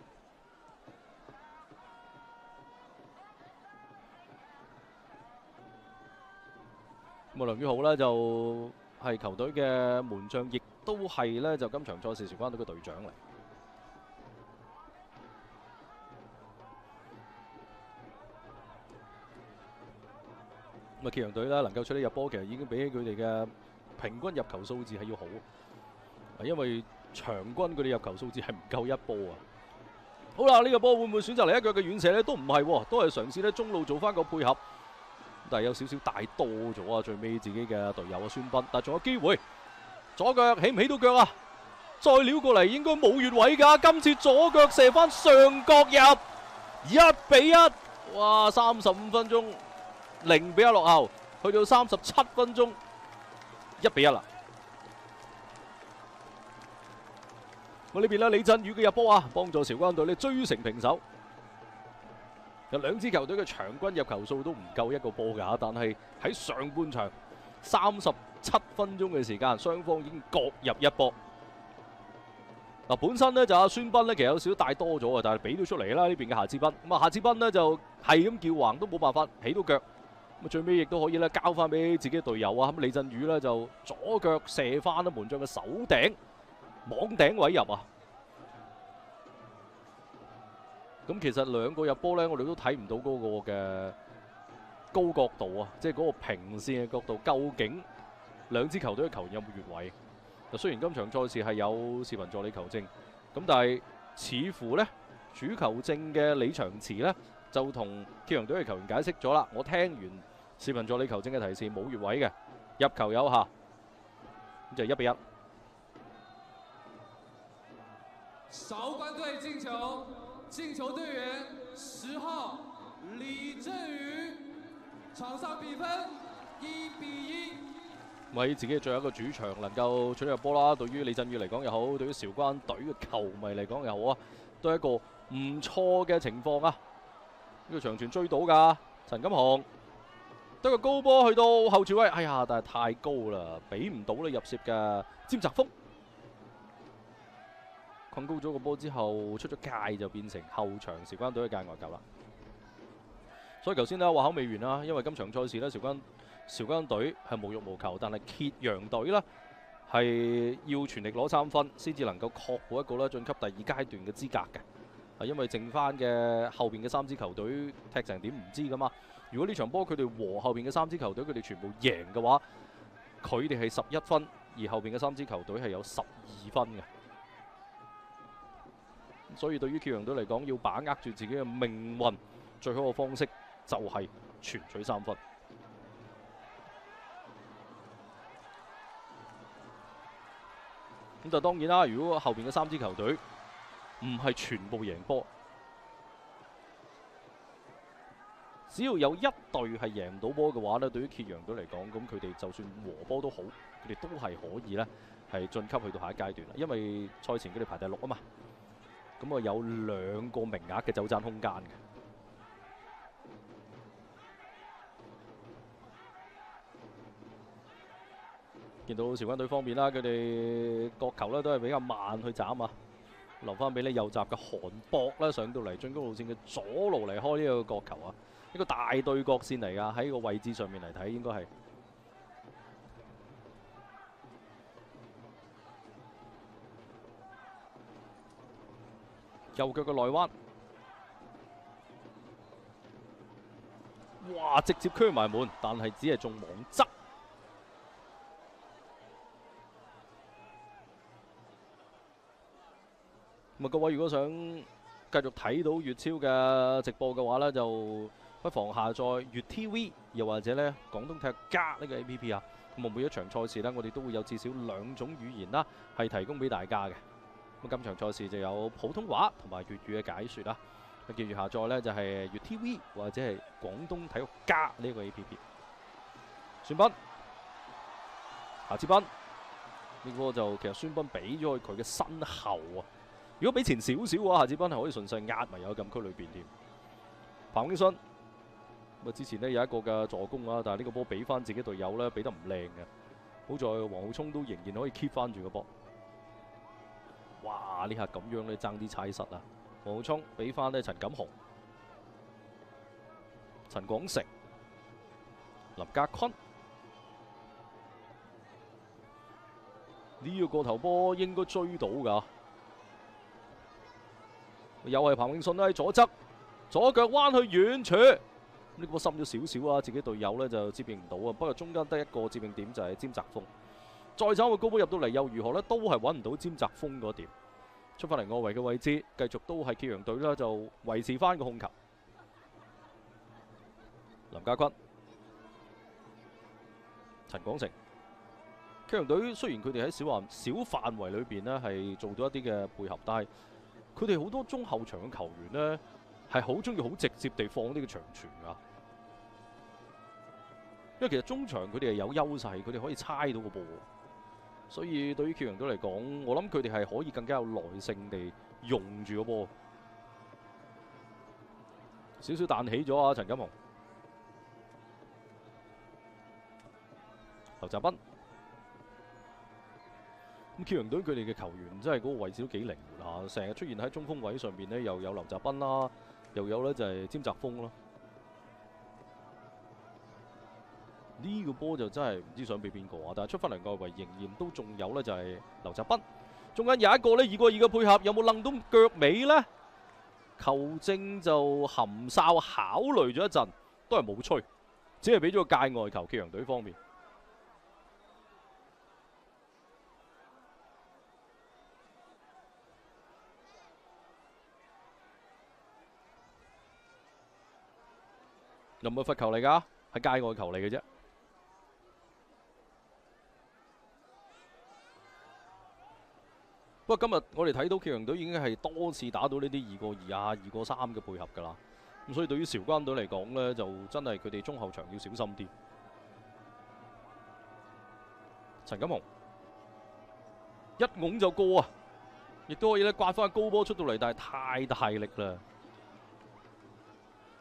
咁啊，梁宇浩呢，就係球隊嘅門將，亦都係呢就今場賽事韶關隊嘅隊長嚟。咁啊，揭陽隊咧能夠取得入波，其實已經比起佢哋嘅平均入球數字係要好，因為場均佢哋入球數字係唔夠一波啊。好啦，呢個波會唔會選擇嚟一腳嘅遠射呢？都唔係，都係嘗試咧中路做翻個配合，但係有少少大多咗啊！最尾自己嘅隊友啊孫斌，但係仲有機會，左腳起唔起到腳啊？再撩過嚟應該冇越位㗎，今次左腳射翻上角入，1-1，哇！35分鐘。0-1落後，去到37分鐘，1-1啦。我呢邊呢，李振宇嘅入波啊，幫助韶關隊呢追成平手。有兩支球隊嘅場均入球數都唔夠一個波㗎，但係喺上半場37分鐘嘅時間，雙方已經各入一波。嗱，本身呢就阿孫斌呢，其實有少少帶多咗啊，但係俾到出嚟啦呢邊嘅夏志斌。咁啊，夏志斌呢就係咁叫橫都冇辦法起到腳。咁最尾亦都可以咧交翻俾自己隊友啊！咁李振宇呢就左腳射翻啦門將嘅手頂網頂位入啊！咁其實兩個入波呢，我哋都睇唔到嗰個嘅高角度啊，即係嗰個平線嘅角度，究竟兩支球隊嘅球員有冇越位？就雖然今場賽事係有視頻助理球證，咁但係似乎呢主球證嘅李長慈呢，就同揭陽隊嘅球員解釋咗啦。我聽完視頻助理球證嘅提示，冇越位嘅，入球有效，咁就1-1。韶關隊進球，進球隊員10號李振宇，場上比分1-1。喺自己最後一個主場能夠取得入波啦，對於李振宇嚟講又好，對於韶關隊嘅球迷嚟講又好啊，都係一個唔錯嘅情況啊！呢個長傳追到㗎，陳錦鴻。得個高波去到後柱位，哎呀！但係太高啦，俾唔到你入楔嘅詹澤峰，困高咗個波之後出咗界就變成後場韶關隊嘅界外球啦。所以頭先呢話口未完啦，因為今場賽事呢韶關隊係無欲無求，但係揭陽隊呢係要全力攞3分先至能夠確保一個咧晉級第2階段嘅資格嘅。因為剩翻嘅後邊嘅3支球隊踢成點唔知噶嘛。如果呢場波佢哋和後邊嘅3支球隊佢哋全部贏嘅話，佢哋係11分，而後邊嘅3支球隊係有12分嘅。所以對於揭陽隊嚟講，要把握住自己嘅命運，最好嘅方式就係全取3分。咁就當然啦，如果後邊嘅3支球隊唔係全部贏波，只要有一隊係贏唔到波嘅話呢，對於揭陽隊嚟講，咁佢哋就算和波都好，佢哋都係可以呢係晉級去到下一階段啦。因為賽前佢哋排第6啊嘛，咁啊有2個名額嘅走盞空間嘅。見到韶關隊方面啦，佢哋角球呢都係比較慢去斬啊。留翻俾呢右閘嘅韓博啦，上到嚟進攻路線嘅左路嚟開呢個角球啊，一個大對角線嚟㗎，喺個位置上面嚟睇應該係右腳嘅內彎，哇！直接驅埋門，但係只係中網側。咁啊，各位如果想繼續睇到粵超嘅直播嘅話呢，就不妨下載粵 TV，又或者呢廣東體育加呢個 APP 啊。咁啊，每一場賽事呢，我哋都會有至少2種語言啦，係提供俾大家嘅。咁今場賽事就有普通話同埋粵語嘅解說啦。咁記住下載呢，就係粵 TV 或者係廣東體育加呢個 APP。孫斌，夏志斌。呢個就其實孫斌俾咗佢嘅身後啊，如果俾前少少嘅話，夏志斌係可以順勢壓埋入禁區裏邊添。彭永信咁啊，之前呢有一個嘅助攻啊，但係呢個波俾翻自己隊友咧，俾得唔靚嘅。好在黃浩聰都仍然可以 keep 翻住個波。哇！呢下咁樣咧爭啲踩實啊！黃浩聰俾翻呢陳錦鴻、陳廣成、林家坤。呢個過頭波應該追到㗎，又係彭永信喺左側，左腳彎去遠處，呢個波深咗少少啊！自己隊友呢就接應唔到啊，不過中間得一個接應點就係詹澤峰，再走個高波入到嚟又如何呢？都係揾唔到詹澤峰嗰點，出翻嚟外圍嘅位置，繼續都係揭陽隊啦，就維持翻個控球。林家坤、陳廣成。揭陽隊雖然佢哋喺小範圍裏邊呢係做到一啲嘅配合，但係佢哋好多中後場嘅球員呢係好中意好直接地放呢個長傳㗎，因為其實中場佢哋係有優勢，佢哋可以猜到個波，所以對於揭陽隊嚟講，我諗佢哋係可以更加有耐性地用住個波。少少彈起咗啊，陳錦鴻、劉澤斌。咁揭陽隊佢哋嘅球員真係嗰個位置都幾靈活嚇，成日出現喺中鋒位上邊呢，又有劉澤斌啦，又有呢就係詹澤峰啦。呢個波就真係唔知想俾邊個啊！但係出翻嚟外圍仍然都仲有呢，就係劉澤斌，中間有一個呢2個2嘅配合，有冇楞到腳尾呢？球證就含哨考慮咗一陣，都係冇吹，只係俾咗個界外球。揭陽隊方面。又唔係罰球嚟㗎，係界外球嚟嘅啫。不過今日我哋睇到揭陽隊已經係多次打到呢啲2個2啊、2個3嘅配合㗎啦。咁所以對於韶關隊嚟講呢，就真係佢哋中後場要小心啲。陳錦鴻一擁就過啊，亦都可以咧刮翻高波出到嚟，但係太大力啦。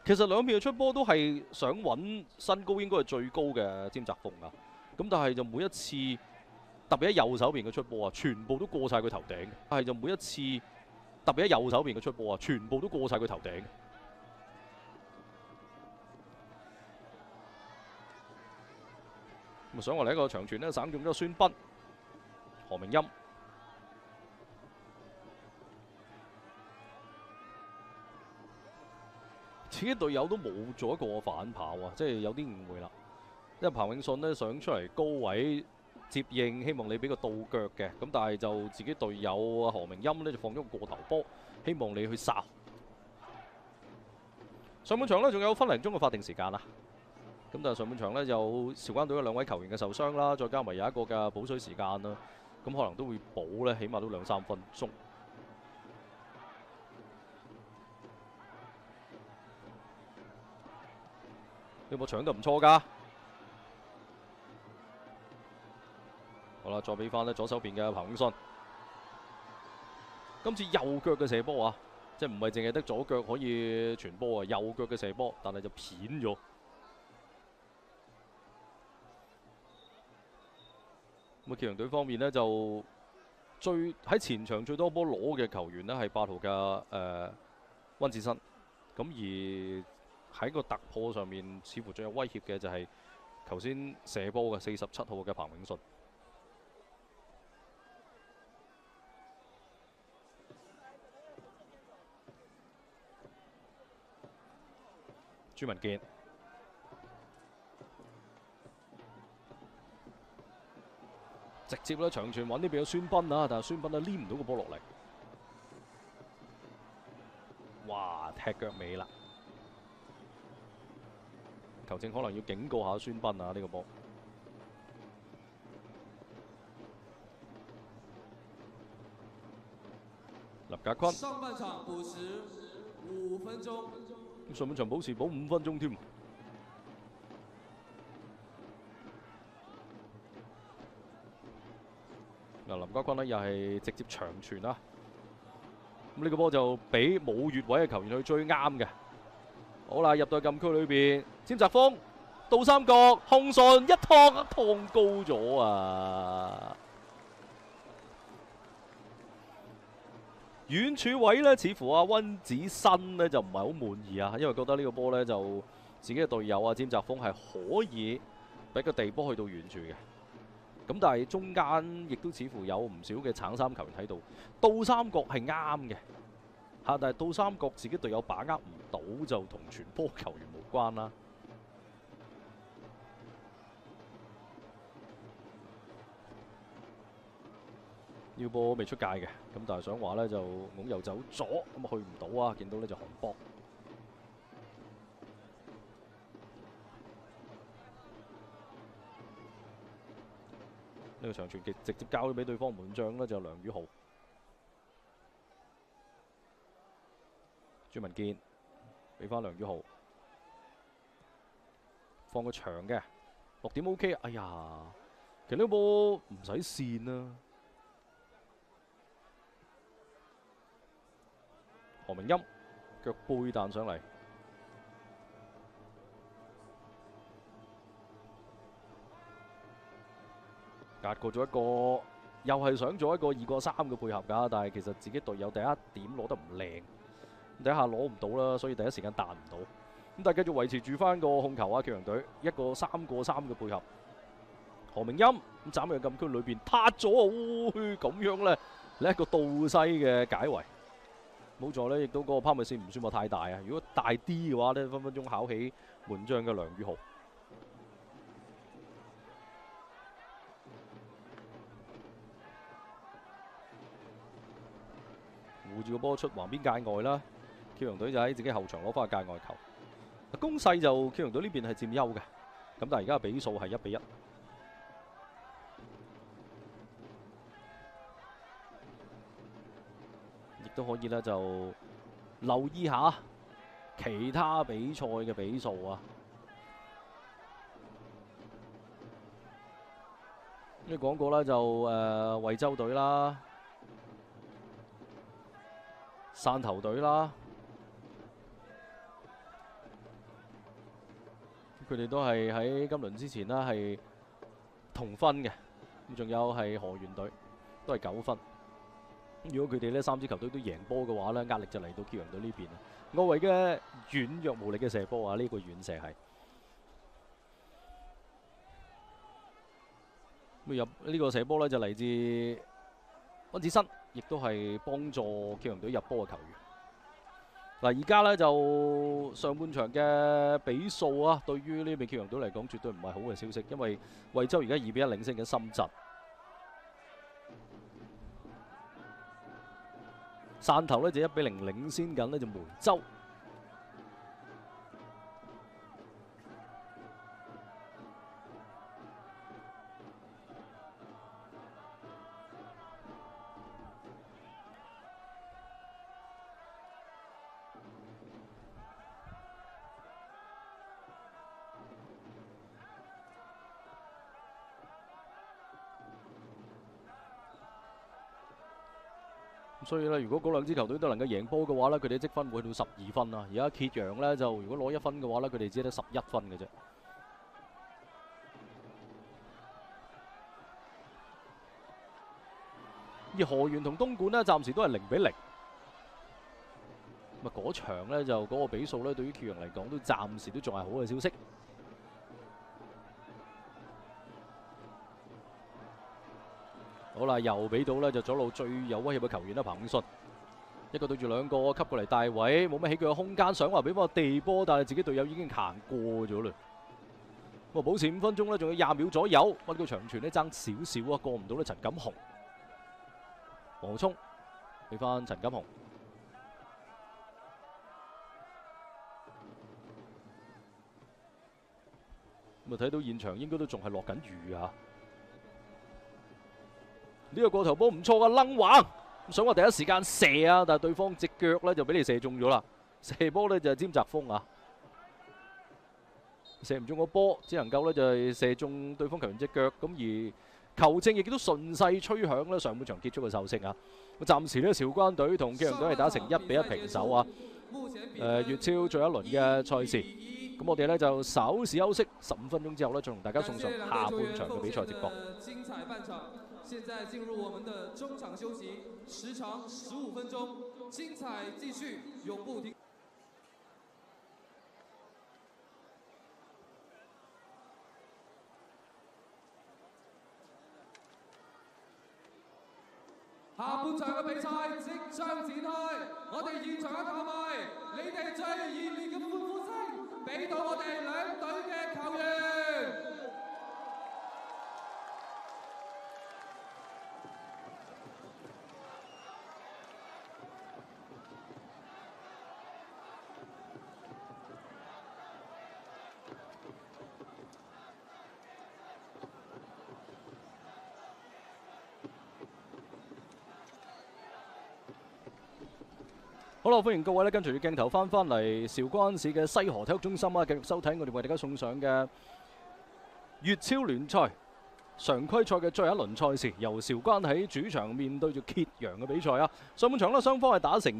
其實兩邊嘅出波都係想揾身高應該係最高嘅詹澤峰啊，咁但係就每一次特別喺右手邊嘅出波啊，全部都過晒佢頭頂。但係就每一次特別喺右手邊嘅出波啊，全部都過晒佢頭頂。咁上落嚟一個長傳呢，省中咗孫斌、何明欽。自己隊友都冇做一個反跑啊，即係有啲誤會啦。因為彭永信呢想出嚟高位接應，希望你俾個倒腳嘅，咁但係就自己隊友何明欽呢就放咗個過頭波，希望你去殺。上半場呢仲有分零鐘嘅法定時間啦，咁但係上半場呢有韶關隊嘅2位球員嘅受傷啦，再加埋有一個嘅補水時間啦，咁可能都會補呢，起碼都2-3分鐘。呢波搶得唔錯㗎，好啦，再俾翻呢左手邊嘅彭永信，今次右腳嘅射波啊，即係唔係淨係得左腳可以傳波啊，右腳嘅射波，但係就偏咗。咁啊，揭陽隊方面呢，就喺前場最多波攞嘅球員呢係8號嘅溫志新，咁而喺個突破上面，似乎最有威脅嘅就係頭先射波嘅47號嘅彭永信。朱文健直接咧長傳揾呢邊有孫斌啊，但係孫斌咧黏唔到個波落嚟。踢腳尾啦。球證可能要警告下孫斌啊，呢個波。林家坤上半場補時5分鐘。上半場補時補5分鐘添。嗱，林家坤呢又係直接長傳啦。咁呢個波就俾冇越位嘅球員去追啱嘅。好啦，入到禁區裏邊，詹澤峰倒三角，控順一趟高咗啊！遠處位呢，似乎阿温子新呢就唔係好滿意啊，因為覺得呢個波呢就自己嘅隊友啊詹澤峰係可以俾個地波去到遠處嘅。咁但係中間亦都似乎有唔少嘅橙衫球員喺度，倒三角係啱嘅嚇，但係倒三角自己隊友把握唔到就同傳波球員無關啦。呢個波未出界嘅，咁但係想話呢就拱右走咗，咁去唔到啊！見到呢就紅波。呢個長傳直接交咗俾對方門將呢就梁宇豪。朱文健俾翻梁宇豪，放個長嘅落點 OK。哎呀，其實呢個波唔使線啊！何明欽腳背彈上嚟，壓過咗一個，又係想做一個2個3嘅配合㗎，但係其實自己隊友第一點攞得唔靚，第一下攞唔到啦，所以第一時間彈唔到。咁但係繼續維持住翻個控球啊，橋洋隊一個3個3嘅配合。何明欽咁斬入禁區裏邊，撻咗咁樣呢，呢一個倒西嘅解圍。冇錯呢，亦都嗰個拋物線唔算話太大啊！如果大啲嘅話呢，分分鐘考起門將嘅梁宇豪。護住個波出橫邊界外啦，橋洋隊就喺自己後場攞翻個界外球。攻勢就橋洋隊呢邊係佔優嘅，咁但係而家比數係1-1。都可以咧，就留意下其他比賽嘅比數啊！呢講過啦，就惠州隊啦、汕頭隊啦，佢哋都係喺今輪之前啦係同分嘅，咁仲有係河源隊都係9分。如果佢哋呢3支球隊都贏波嘅話呢，壓力就嚟到橋洋隊呢邊啦。外圍嘅軟弱無力嘅射波啊，呢個遠射係入呢個射波呢，就嚟自温子新，亦都係幫助橋洋隊入波嘅球員。嗱，而家呢，就上半場嘅比數啊，對於呢邊橋洋隊嚟講絕對唔係好嘅消息，因為惠州而家2-1領先緊深圳。汕頭呢就1-0領先緊呢就梅州。所以咧，如果嗰兩支球隊都能夠贏波嘅話咧，佢哋積分會去到12分啊！而家揭陽咧就如果攞1分嘅話咧，佢哋只係得11分嘅啫。而河源同東莞呢，暫時都係0-0。咁啊，嗰場咧就嗰個比數咧，對於揭陽嚟講都暫時都仲係好嘅消息。好啦，又俾到咧就左路最有威脅嘅球員啦，彭永信一個對住兩個，吸過嚟大位，冇乜起腳嘅空間，想話俾翻個地波，但係自己隊友已經行過咗啦。咁啊，保持5分鐘咧，仲有20秒左右，揾個長傳咧爭少少啊，過唔到咧陳錦雄，黃浩聰俾翻陳錦雄，咁啊睇到現場應該都仲係落緊雨啊！呢個過頭波唔錯啊，掕橫，想話第一時間射啊，但係對方隻腳咧就俾你射中咗啦，射波咧就係尖澤鋒啊，射唔中個波，只能夠咧就係射中對方球員隻腳，咁而球證亦都順勢吹響咧上半場結束嘅哨聲啊！暫時呢，韶關隊同揭陽隊係打成1-1平手啊！粵超最後一輪嘅賽事，咁我哋呢就稍事休息15分鐘之後呢，再同大家送上下半場嘅比賽直播。精彩半場，現在進入我們的中場休息，時長15分鐘，精彩繼續，永不停。下半場嘅比賽即將展開，我哋現場嘅球迷，你哋最熱烈嘅歡呼聲，俾到我哋兩隊嘅球員。好啦，歡迎各位咧跟隨住鏡頭翻嚟韶關市嘅西河體育中心啊，繼續收睇我哋為大家送上嘅粵超聯賽常規賽嘅最後一輪賽事，由韶關喺主場面對住揭陽嘅比賽啊。上半場呢，雙方係打成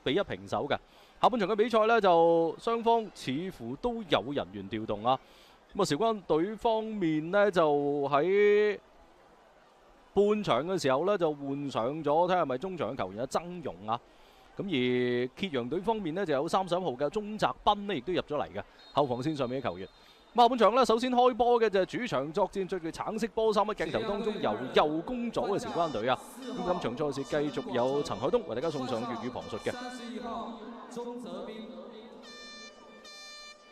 1-1平手嘅。下半場嘅比賽呢，就雙方似乎都有人員調動啊。咁啊，韶關隊方面呢，就喺半場嘅時候呢，就換上咗，睇下係咪中場嘅球員啊曾容啊。咁而揭陽隊方面呢，就有31號嘅鍾澤斌呢，亦都入咗嚟嘅後防線上面嘅球員。下半場呢，首先開波嘅就係主場作戰，着住橙色波衫喺鏡頭當中由右攻左嘅韶關隊啊。咁今場賽事繼續有陳海東為大家送上粵語旁述嘅。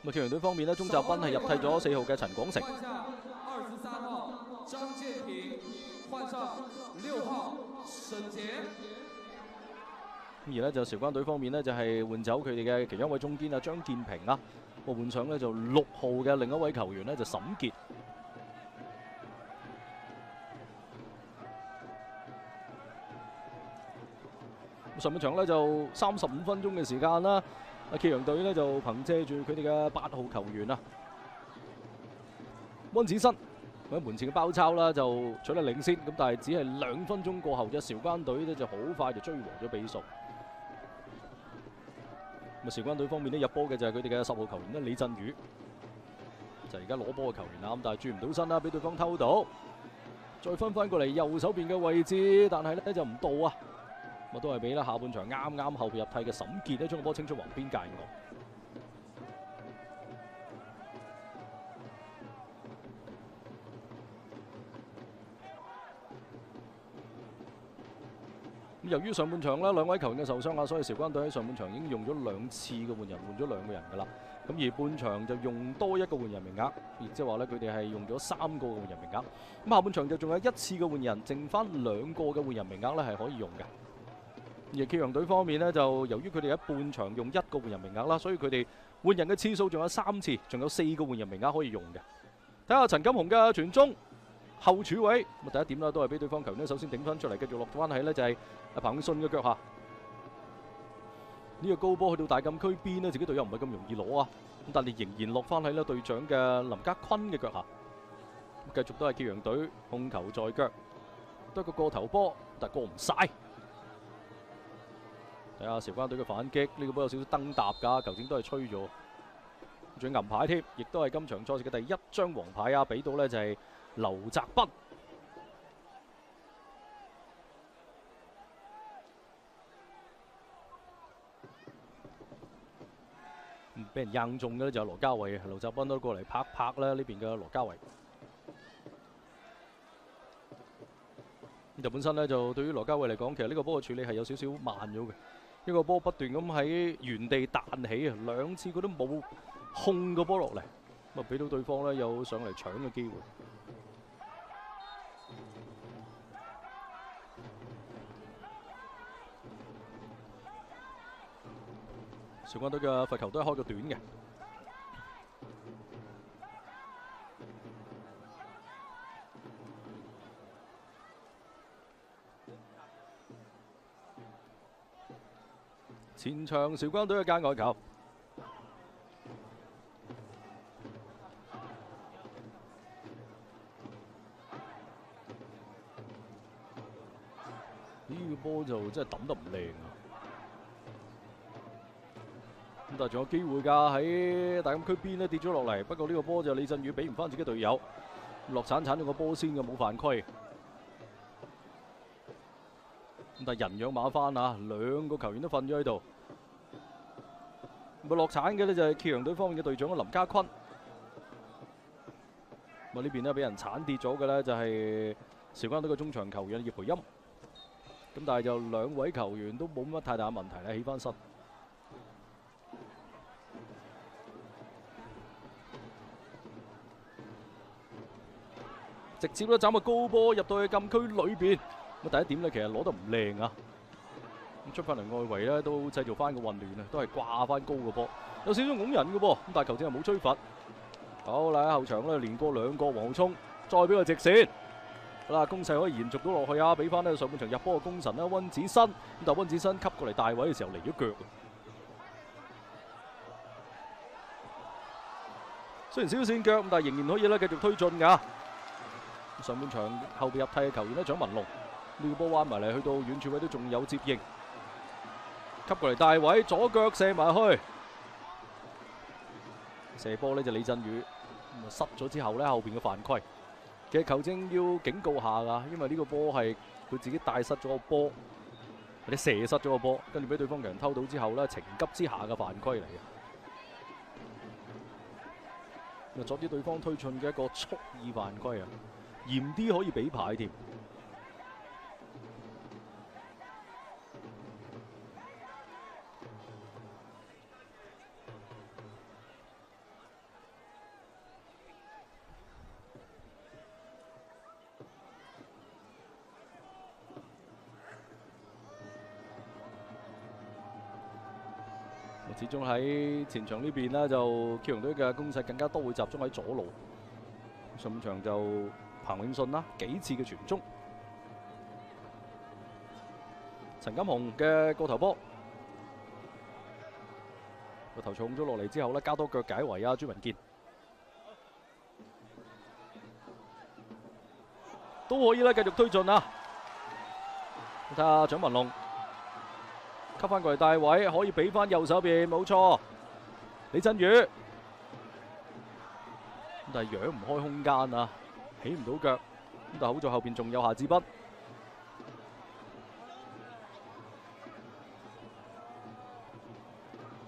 咁揭陽隊方面呢，鍾澤斌係入替咗4號嘅陳廣成。23號張建平換上6號沈杰。咁而呢，就韶關隊方面呢，就係換走佢哋嘅其中一位中堅啊張建平啊，換上呢就6號嘅另一位球員呢，就沈傑。上半場呢，就35分鐘嘅時間啦，揭陽隊呢，就憑藉住佢哋嘅8號球員啊溫子新喺門前嘅包抄啦，就取得領先。咁但係只係2分鐘過後啫，韶關隊呢就好快就追和咗比數。咁韶關隊方面呢，入波嘅就係佢哋嘅10號球員咧李振宇，就係而家攞波嘅球員啦。咁但係轉唔到身啦，俾對方偷到，再分翻過嚟右手邊嘅位置，但係呢就唔到啊！咁都係俾啦下半場啱啱後備入替嘅沈傑呢將個波清出黃邊界外。由於上半場呢兩位球員嘅受傷啊，所以韶關隊喺上半場已經用咗2次嘅換人，換咗2個人㗎啦。咁而半場就用多1個換人名額，亦即係話呢佢哋係用咗3個嘅換人名額。咁下半場就仲有1次嘅換人，剩翻2個嘅換人名額呢係可以用嘅。而揭陽隊方面呢，就由於佢哋喺半場用1個換人名額啦，所以佢哋換人嘅次數仲有3次，仲有4個換人名額可以用嘅。睇下陳金鴻嘅傳中。後柱位，咁第一點啦，都係俾對方球員首先頂翻出嚟，繼續落翻喺呢就係彭永信嘅腳下。呢個高波去到大禁區邊呢，自己隊友唔係咁容易攞啊，咁但係仍然落翻喺呢隊長嘅林家坤嘅腳下。繼續都係揭陽隊控球在腳，得個過頭波，但係過唔晒。睇下韶關隊嘅反擊，呢個波有少少蹬踏㗎，球證都係吹咗，仲有銀牌添，亦都係今場賽事嘅第1張黃牌啊，俾到呢就係劉澤斌。俾人硬中嘅咧就係羅家偉，劉澤斌都過嚟拍拍啦呢邊嘅羅家偉。就本身呢，就對於羅家偉嚟講，其實呢個波嘅處理係有少少慢咗嘅，一個波不斷咁喺原地彈起啊，2次佢都冇控個波落嚟，咁啊俾到對方呢有上嚟搶嘅機會。韶關隊嘅罰球都係開個短嘅。前場韶關隊嘅界外球。呢個波就真係抌得唔靚啊！咁但係仲有機會㗎，喺大禁區邊咧跌咗落嚟。不過呢個波就李振宇俾唔翻自己隊友，落鏟鏟咗個波先嘅，冇犯規。咁但係人仰馬翻啊，兩個球員都瞓咗喺度。咪落鏟嘅呢就係揭陽隊方面嘅隊長林家坤。咁呢邊呢俾人鏟跌咗嘅呢就係韶關隊嘅中場球員葉培欽。咁但係就兩位球員都冇乜太大嘅問題咧，起翻身。直接咧斬個高波入到去禁區裏邊。咁第一點呢，其實攞得唔靚啊。咁出翻嚟外圍呢，都製造翻個混亂啊，都係掛翻高個波，有少少拱人嘅噃。咁但係球證又冇吹罰。好啦，喺後場呢，連過兩個黃浩聰，再俾個直線。好啦，攻勢可以延續到落去啊！俾翻呢上半場入波嘅功臣啦，温子新。咁但係温子新吸過嚟大位嘅時候離咗腳。雖然少少跣腳，咁但係仍然可以咧繼續推進㗎。上半場後備入替嘅球員咧，蔣文龍呢個波彎埋嚟，去到遠處位都仲有接應，吸過嚟大位左腳射埋去，射波呢就李振宇咁啊失咗之後呢，後邊嘅犯規。其實球證要警告下㗎，因為呢個波係佢自己帶失咗個波，或者射失咗個波，跟住俾對方人偷到之後呢，情急之下嘅犯規嚟嘅。又阻止對方推進嘅一個蓄意犯規啊，嚴啲可以俾牌添。始終喺前場呢邊呢，就揭陽隊嘅攻勢更加多會集中喺左路。上半場就彭永信啦，幾次嘅傳中，陳金雄嘅個頭波，個頭重咗落嚟之後呢，加多腳解圍啊，朱文健都可以咧繼續推進啊！睇下蔣文龍。吸翻過嚟大位，可以俾翻右手邊，冇錯。李振宇，但係揚唔開空間啊，起唔到腳。咁但係好在後邊仲有夏志斌，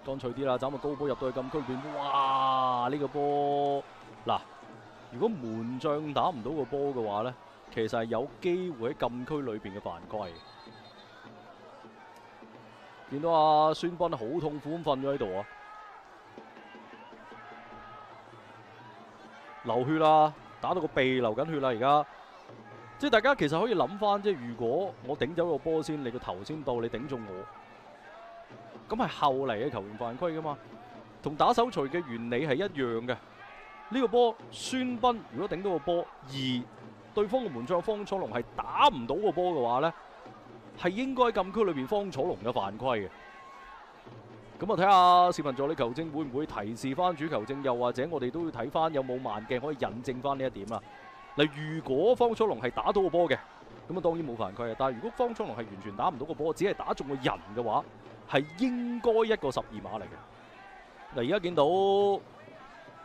乾脆啲啦，斬個高波入到去禁區裏邊。哇！呢個波嗱，如果門將打唔到個波嘅話呢，其實係有機會喺禁區裏邊嘅犯規。見到阿孫斌好痛苦咁瞓咗喺度啊，流血啦，打到個鼻流緊血啦，而家即係大家其實可以諗翻，即係如果我頂走個波先，你個頭先到，你頂中我，咁係後嚟嘅球員犯規噶嘛，同打手錘嘅原理係一樣嘅。呢個波孫斌如果頂到個波，而對方嘅門將方楚龍係打唔到個波嘅話呢，係應該禁區裏邊方楚龍嘅犯規嘅。咁啊睇下視頻助理球證會唔會提示翻主球證，又或者我哋都要睇翻有冇慢鏡可以印證翻呢一點啦。嗱，如果方楚龍係打到個波嘅，咁啊當然冇犯規啊。但係如果方楚龍係完全打唔到個波，只係打中個人嘅話，係應該一個12碼嚟嘅。嗱，而家見到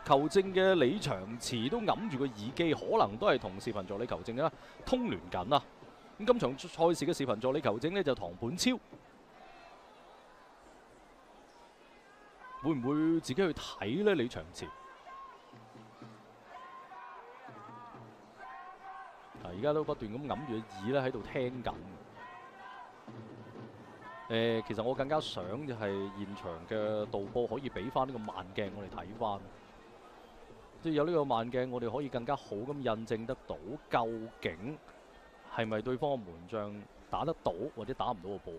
球證嘅李長慈都揞住個耳機，可能都係同視頻助理球證啦通聯緊啊。咁今場賽事嘅視頻助理球證呢，就唐本超，會唔會自己去睇呢？李長慈而家都不斷咁揞住個耳咧喺度聽緊。其實我更加想就係現場嘅導播可以俾翻呢個慢鏡我哋睇翻，即係有呢個慢鏡，我哋可以更加好咁印證得到究竟係咪對方嘅門將打得到或者打唔到個波？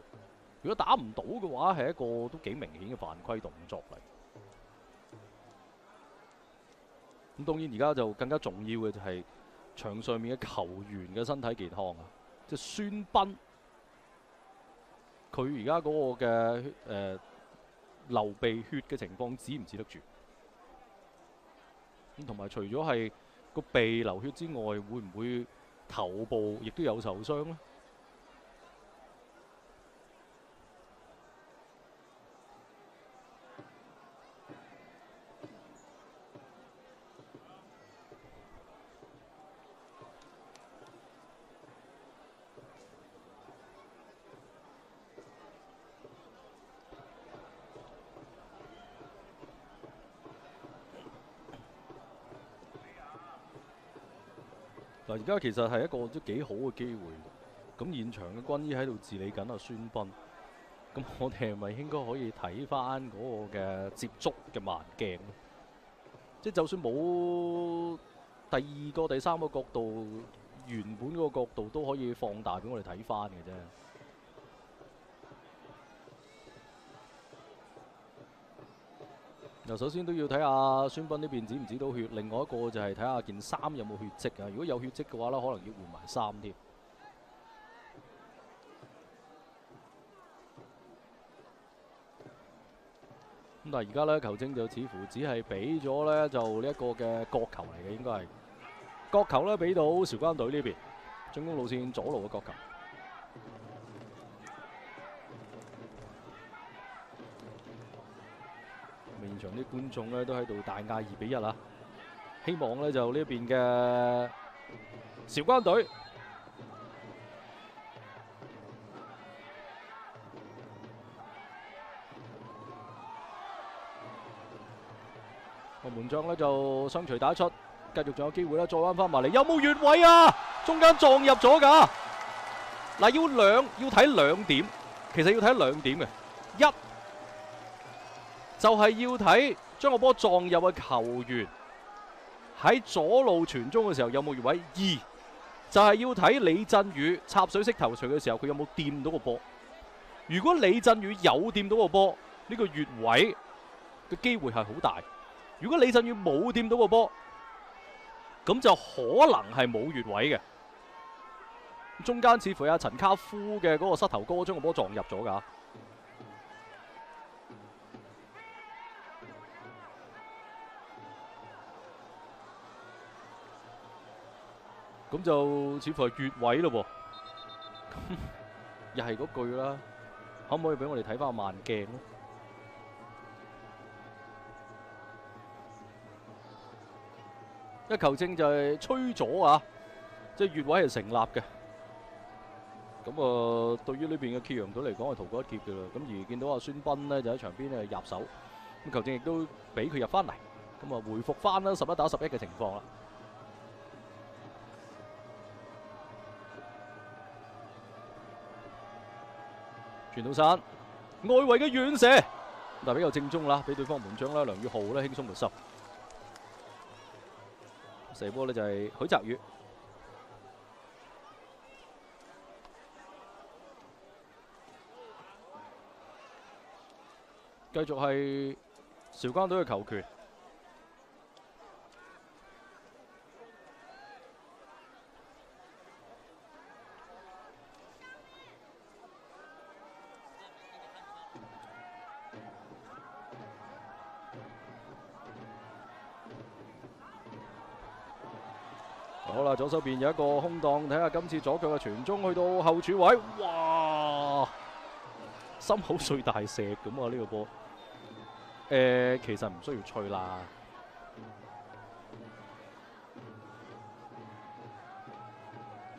如果打唔到嘅話，係一個都幾明顯嘅犯規動作嚟。咁當然而家就更加重要嘅就係場上面嘅球員嘅身體健康啊！即係孫斌佢而家嗰個嘅流鼻血嘅情況止唔止得住？咁同埋除咗係個鼻流血之外，會唔會頭部亦都有受傷呢？嗱，而家其實係一個都幾好嘅機會。咁現場嘅軍醫喺度治理緊阿孫斌，咁我哋係咪應該可以睇翻嗰個嘅接觸嘅慢鏡咧？即係就算冇第二個、第三個角度，原本嗰個角度都可以放大俾我哋睇翻嘅啫。嗱，首先都要睇下孫斌呢邊止唔止到血，另外一個就係睇下件衫有冇血跡啊。如果有血跡嘅話咧，可能要換埋衫添。咁但係而家咧，球證就似乎只係俾咗咧就呢一個嘅角球嚟嘅，應該係角球咧俾到韶關隊呢邊進攻路線左路嘅角球。現場啲觀眾咧都喺度大嗌2-1啊！希望咧就呢一邊嘅韶關隊個門將咧就雙錘打出，繼續仲有機會啦，再彎翻埋嚟，有冇越位啊？中間撞入咗㗎！嗱，要睇兩點，其實要睇兩點嘅，一就係要睇將個波撞入嘅球員喺左路傳中嘅時候有冇越位，二就係要睇李振宇插水式頭槌嘅時候佢有冇掂到個波。如果李振宇有掂到個波，呢個越位嘅機會係好大。如果李振宇冇掂到個波，咁就可能係冇越位嘅。中間似乎有陳卡夫嘅嗰個膝頭哥將個波撞入咗㗎。咁就似乎係越位咯噃，又係嗰句啦，可唔可以俾我哋睇翻慢鏡咧？一球證就係吹咗啊，即係越位係成立嘅。咁對於呢邊嘅揭陽隊嚟講係逃過一劫嘅啦。咁而見到阿孫斌呢，就喺場邊咧入手，咁球證亦都俾佢入翻嚟，咁啊回復翻啦11打11嘅情況啦。傳到山，外圍嘅遠射，但係比較正宗啦，俾對方門將啦梁宇浩咧輕鬆沒收。射波呢就係許澤宇，繼續係韶關隊嘅球權。好啦，左手邊有一個空檔，睇下今次左腳嘅傳中去到後柱位，哇！心口碎大石咁啊！呢個波，其實唔需要吹啦。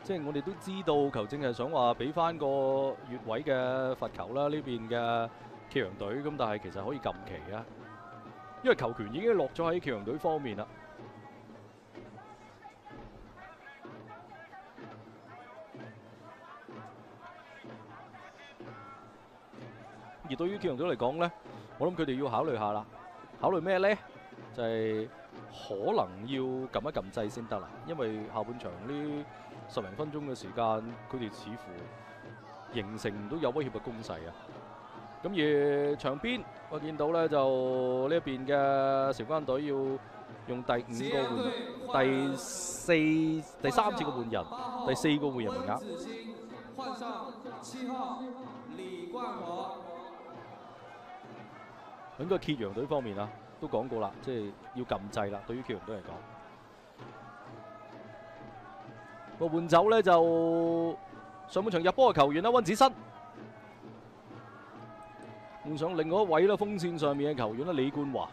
即係我哋都知道球證係想話俾翻個越位嘅罰球啦，呢邊嘅揭陽隊咁，但係其實可以禁期啊，因為球權已經落咗喺揭陽隊方面啦。而對於揭陽隊嚟講呢，我諗佢哋要考慮下啦。考慮咩呢？就係可能要撳一撳掣先得啦，因為下半場呢10零分鐘嘅時間，佢哋似乎形成唔到有威脅嘅攻勢啊。咁而場邊我見到呢，就呢一邊嘅韶關隊要用第5個換第3次嘅換人，第4個換人名額。換上7號李冠華。應該揭陽隊方面啊，都講過啦，即係要禁制啦。對於揭陽隊嚟講，個換走咧就上半場入波嘅球員啦，溫子新換上另外一位啦，鋒線上面嘅球員啦，李冠華。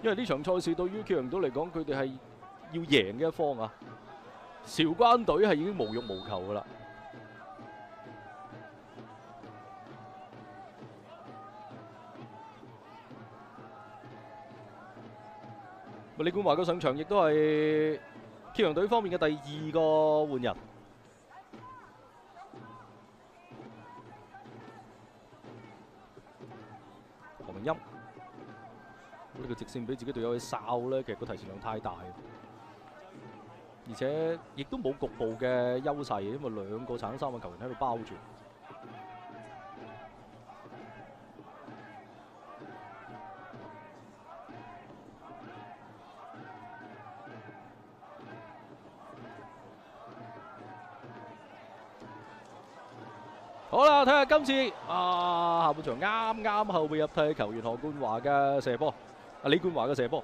因為呢場賽事對於揭陽隊嚟講，佢哋係要贏嘅一方啊。韶關隊係已經無欲無求噶啦。李冠華嘅上場亦都係揭陽隊方面嘅第2個換人。何明欽。呢個直線俾自己隊友去哨咧，其實個提前量太大，而且亦都冇局部嘅優勢，因為2個橙衫嘅球員喺度包住。好啦，睇下今次下半場啱後備入替球員何冠華嘅射波。李冠華嘅射波，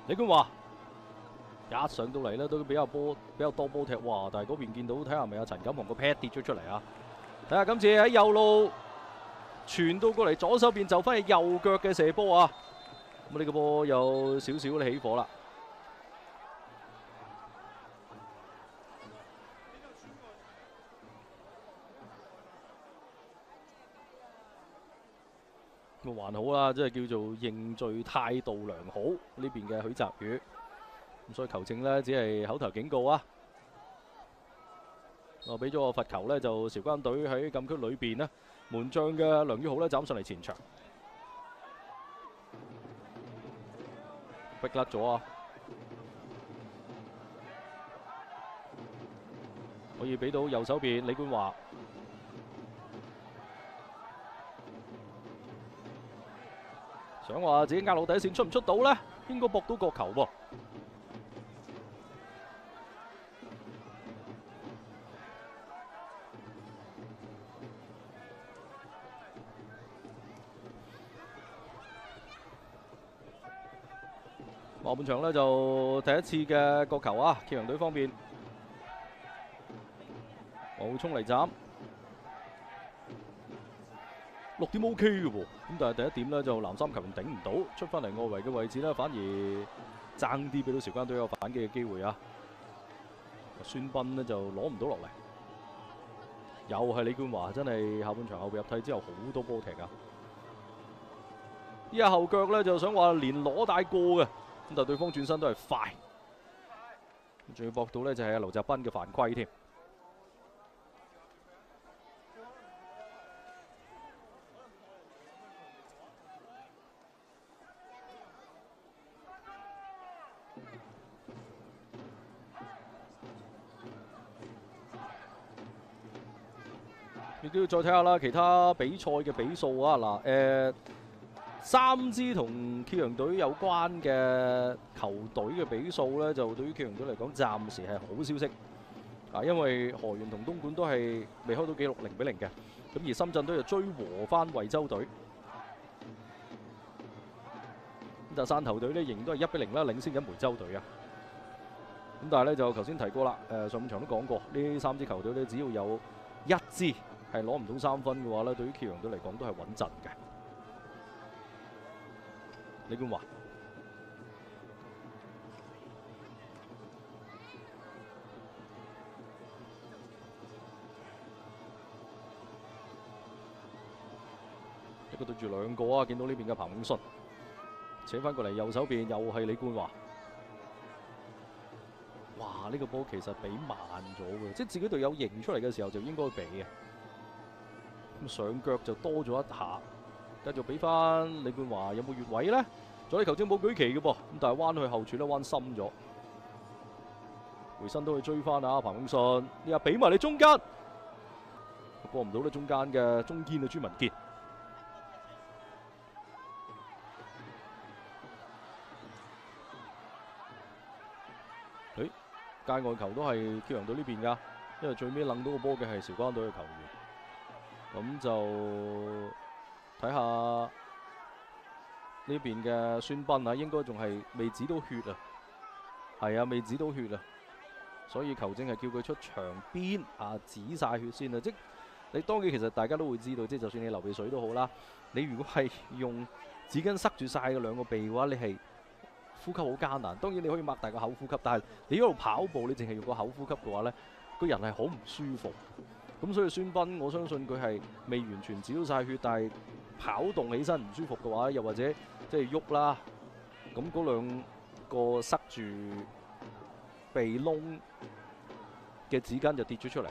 李冠華一上到嚟咧都比較多波踢，哇！但係嗰邊見到睇下係咪阿陳錦鴻個 pad 跌咗出嚟啊？睇下今次喺右路傳到過嚟左手邊就翻去右腳嘅射波啊！咁呢個波有少少起火啦。咁還好啦，即係叫做認罪態度良好呢邊嘅許澤宇，咁所以球證呢，只係口頭警告啊。我俾咗個罰球呢，就韶關隊喺禁區裏邊呢，門將嘅梁于浩呢斬上嚟前場，逼甩咗啊！可以俾到右手邊李冠華。想話自己壓落底線出唔出到呢？應該搏到個球喎。下半場呢，就第一次嘅角球啊！揭陽隊方面，黃浩聰嚟斬。6點 OK 嘅喎，咁但係第一點呢，就藍衫球員頂唔到，出翻嚟外圍嘅位置呢，反而爭啲俾到韶關隊有反擊嘅機會啊！孫斌呢就攞唔到落嚟，又係李冠華，真係下半場後備入替之後好多波踢啊！呢下後腳呢，就想話連攞帶過嘅，咁但係對方轉身都係快，仲要搏到呢，就係劉澤斌嘅犯規添。亦都要再睇下啦，其他比賽嘅比數啊！嗱，3支同揭陽隊有關嘅球隊嘅比數呢，就對於揭陽隊嚟講，暫時係好消息啊！因為河源同東莞都係未開到紀錄0-0嘅，咁而深圳隊就追和翻惠州隊，咁但係汕頭隊呢，仍然都係1-0啦，領先緊梅州隊啊！但係咧就頭先提過啦，上半場都講過，呢三支球隊咧只要有一支係攞唔到3分嘅話咧，對於揭陽隊嚟講都係穩陣嘅。李冠華。一個對住兩個啊！見到呢邊嘅彭永信扯翻過嚟右手邊，又係李冠華。哇！呢個波其實比慢咗嘅，即係自己隊友迎出嚟嘅時候就應該俾嘅。咁上腳就多咗一下，繼續俾翻李冠華，有冇越位呢？左力球證冇舉旗嘅噃，咁但係彎去後處咧彎深咗，回身都去追翻啊！彭永信，你話俾埋你中間，過唔到呢中間嘅中堅嘅朱文傑。界外球都係揭陽隊呢邊㗎，因為最尾掕到個波嘅係韶關隊嘅球員。咁就睇下呢邊嘅孫斌啊，應該仲係未止到血啊，係啊，未止到血啊，所以球證係叫佢出場邊啊，止晒血先啊！即你當然其實大家都會知道，即就算你流鼻水都好啦，你如果係用紙巾塞住晒嘅兩個鼻嘅話，你係呼吸好艱難，當然你可以擘大個口呼吸，但係你一路跑步，你淨係用個口呼吸嘅話呢，個人係好唔舒服。咁所以孫斌，我相信佢係未完全止到晒血，但係跑動起身唔舒服嘅話，又或者即係喐啦，咁嗰兩個塞住鼻窿嘅紙巾就跌咗出嚟。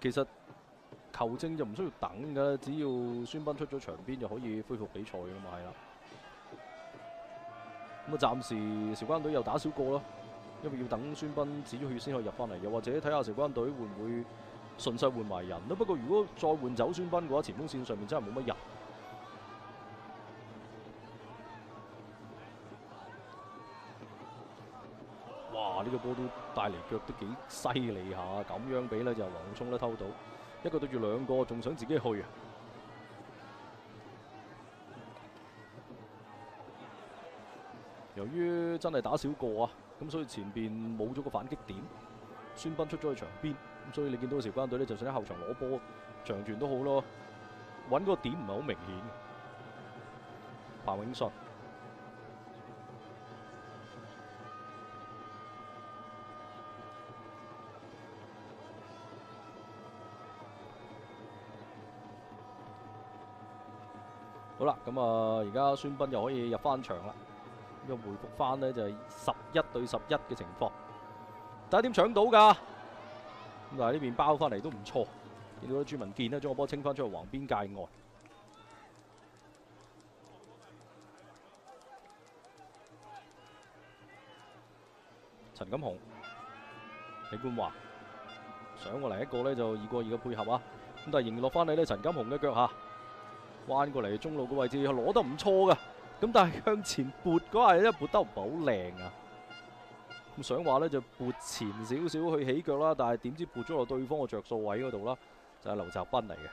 其實球證就唔需要等㗎，只要孫斌出咗場邊就可以恢復比賽㗎嘛，係啦。咁啊，暫時韶關隊又打少個咯，因為要等孫斌止咗血先可以入翻嚟，又或者睇下韶關隊會唔會順勢換埋人咯。不過如果再換走孫斌嘅話，前鋒線上面真係冇乜人。哇！呢個波都帶嚟腳都幾犀利下，咁樣比呢就黃聰都偷到。一個對住兩個，仲想自己去啊！由於真係打少個啊，咁所以前邊冇咗個反擊點，孫斌出咗去場邊，咁所以你見到韶關隊呢，就算喺後場攞波長傳都好咯，揾個點唔係好明顯。彭永信。好啦，咁啊，而家孫斌又可以入翻場啦，咁又回復翻呢，就係11對11嘅情況。第一點搶到㗎，咁但係呢邊包翻嚟都唔錯。見到朱文健呢，將個波清翻出去橫邊界外。陳錦鴻、李冠華上過嚟一個呢，就2過2嘅配合啊，咁但係迎落翻嚟呢，陳錦鴻嘅腳下。彎過嚟中路嘅位置攞得唔錯噶，咁但係向前撥嗰下，因為撥得唔係好靚啊。咁想話呢，就撥前少少去起腳啦，但係點知撥咗落對方嘅着數位嗰度啦，就係劉澤斌嚟嘅。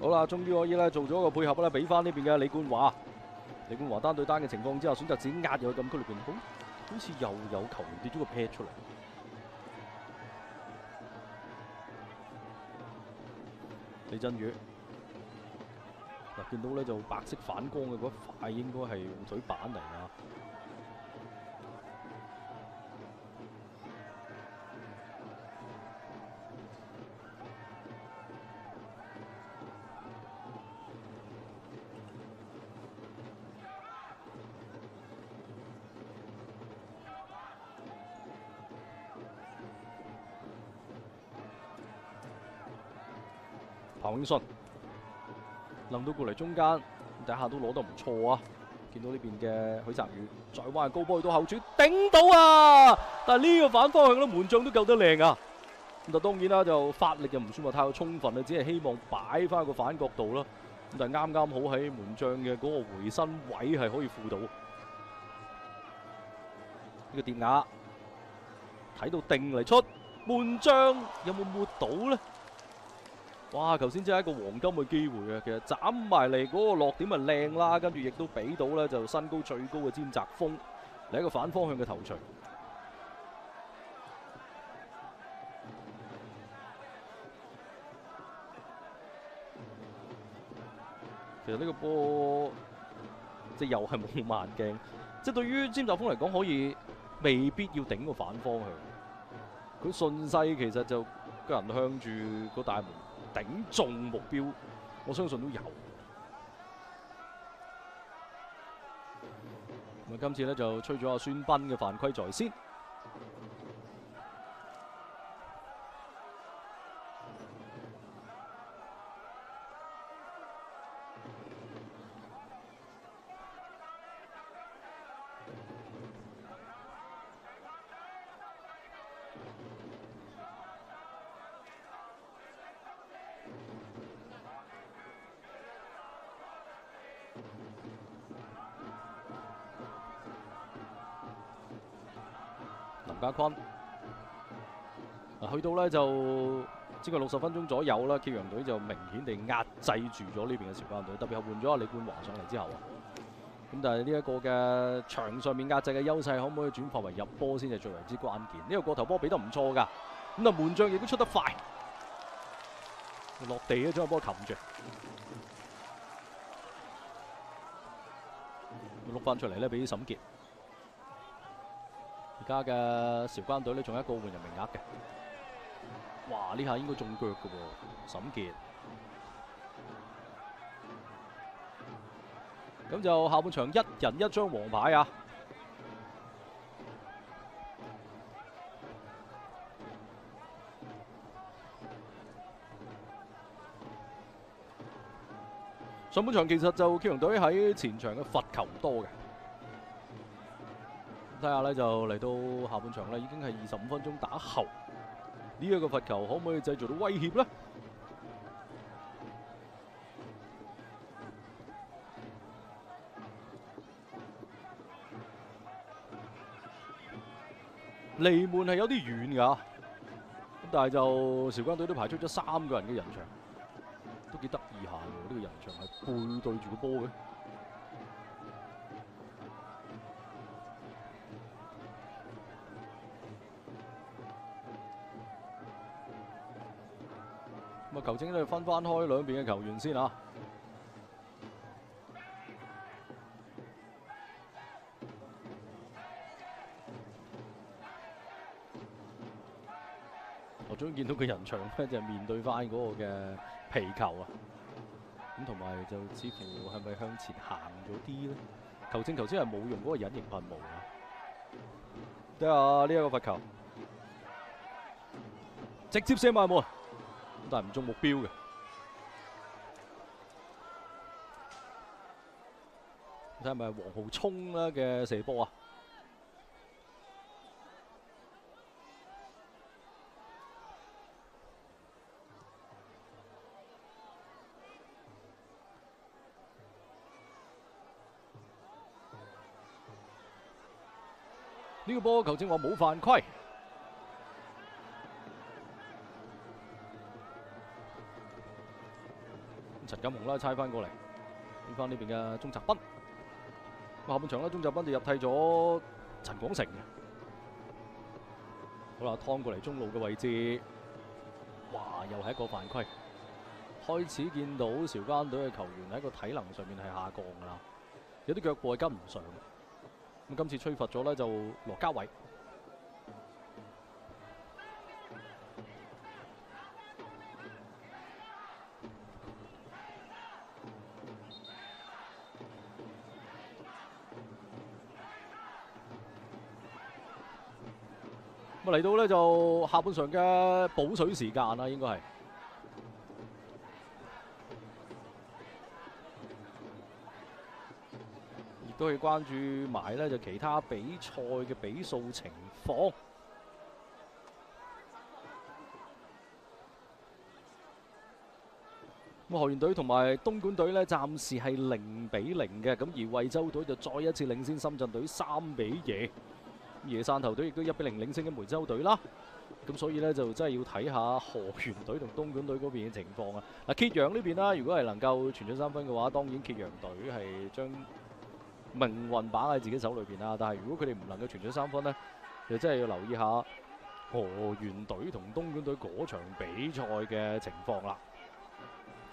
好啦，終於可以咧做咗個配合咧，俾翻呢邊嘅李冠華。李冠華單對單嘅情況之下，選擇自己壓入去禁區裏邊，好似又有球員跌咗個 pad 出嚟。李振宇嗱，見到咧就白色反光嘅嗰一塊應該係護腿板嚟啊！彭永信掕到過嚟中間，第一下都攞得唔錯啊！見到呢邊嘅許澤宇再彎高波去到後柱頂到啊！但係呢個反方向咧，門將都救得靚啊！咁就當然啦，就發力又唔算話太過充分啊，只係希望擺翻個反角度咯。咁但係啱啱好喺門將嘅嗰個回身位係可以附到。呢個疊雅睇到定嚟出，門將有冇抹到呢？哇！頭先真係一個黃金嘅機會啊！其實斬埋嚟嗰個落點咪靚啦，跟住亦都俾到咧就身高最高嘅詹澤峰嚟一個反方向嘅頭槌。其實呢個波即係又係冇慢鏡，即係對於詹澤峰嚟講可以未必要頂個反方向，佢順勢其實就個人向住個大門頂中目標，我相信都有。咁今次咧就吹咗阿孫斌嘅犯規在先。林家坤去到呢就只個60分鐘左右啦，揭陽隊就明顯地壓制住咗呢邊嘅韶關隊，特別係換咗阿李冠華上嚟之後啊。咁但係呢一個嘅場上面壓制嘅優勢，可唔可以轉化為入波先係最為之關鍵？呢個過頭波俾得唔錯㗎，咁啊門將亦都出得快，落地咧將個波擒住，碌翻出嚟咧俾沈傑。而家嘅韶關隊咧仲有一個換人名額嘅，哇！呢下應該中腳嘅喎，沈傑。咁就下半場一人一張黃牌啊！上半場其實就揭陽隊喺前場嘅罰球多嘅。睇下咧就嚟到下半場咧，已經係25分鐘打後，呢一個罰球可唔可以製造到威脅呢？離門係有啲遠㗎，咁但係就韶關隊都排出咗3個人嘅人牆，都幾得意下喎！呢個人牆係背對住個波嘅。咁啊，球證都要分翻開兩邊嘅球員先啊。我終於見到個人牆咧，就係面對翻嗰個嘅皮球啊。咁同埋就似乎係咪向前行咗啲咧？球證頭先係冇用嗰個隱形噴霧啊。睇下呢一個罰球，直接射埋門。但係唔中目標嘅，睇下係咪黃浩聰啦嘅射波啊？呢個波球證話冇犯規。陳錦鴻啦，猜翻過嚟，俾翻呢邊嘅鍾澤斌。下半場咧，鍾澤斌就入替咗陳廣成嘅。好啦，湯過嚟中路嘅位置，哇！又係一個犯規。開始見到韶關隊嘅球員喺個體能上面係下降㗎啦，有啲腳步係跟唔上。咁今次吹罰咗咧，就羅家偉。咁嚟到咧就下半場嘅補水時間啦，應該係都可以關注埋呢就其他比賽嘅比數情況。咁河源隊同埋東莞隊呢，暫時係0-0嘅，咁而惠州隊就再一次領先深圳隊3-2。野汕頭隊亦都1-0領先緊梅州隊啦。咁所以呢，就真係要睇下河源隊同東莞隊嗰邊嘅情況啊！嗱，揭陽呢邊啦，如果係能夠全取3分嘅話，當然揭陽隊係將命運把喺自己手裏邊啦。但係如果佢哋唔能夠全取3分呢，就真係要留意下河源隊同東莞隊嗰場比賽嘅情況啦。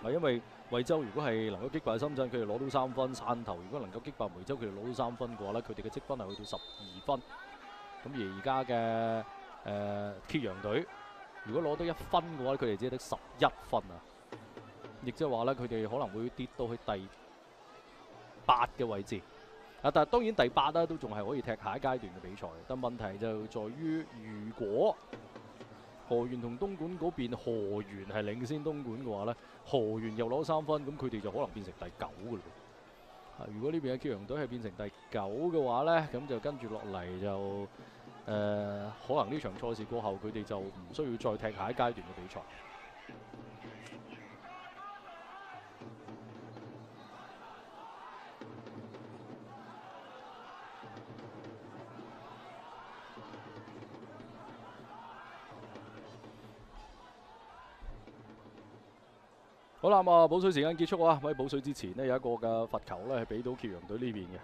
因為惠州如果係能夠擊敗深圳，佢哋攞到3分；汕頭如果能夠擊敗梅州，佢哋攞到3分嘅話呢，佢哋嘅積分係去到12分。咁而家嘅揭陽隊如果攞到1分嘅話，佢哋只係得11分啊！亦即係話呢，佢哋可能會跌到去第8嘅位置。但係當然第8呢都仲係可以踢下一階段嘅比賽。但問題就在於，如果河源同東莞嗰邊河源係領先東莞嘅話呢，河源又攞3分，咁佢哋就可能變成第9嘅嘞。如果呢邊嘅揭陽隊係變成第9嘅話呢，咁就跟住落嚟就可能呢場賽事過後，佢哋就唔需要再踢下一階段嘅比賽。好啦，咁啊，補水時間結束啊！喺補水之前呢，有一個嘅罰球呢係俾到揭陽隊呢邊嘅，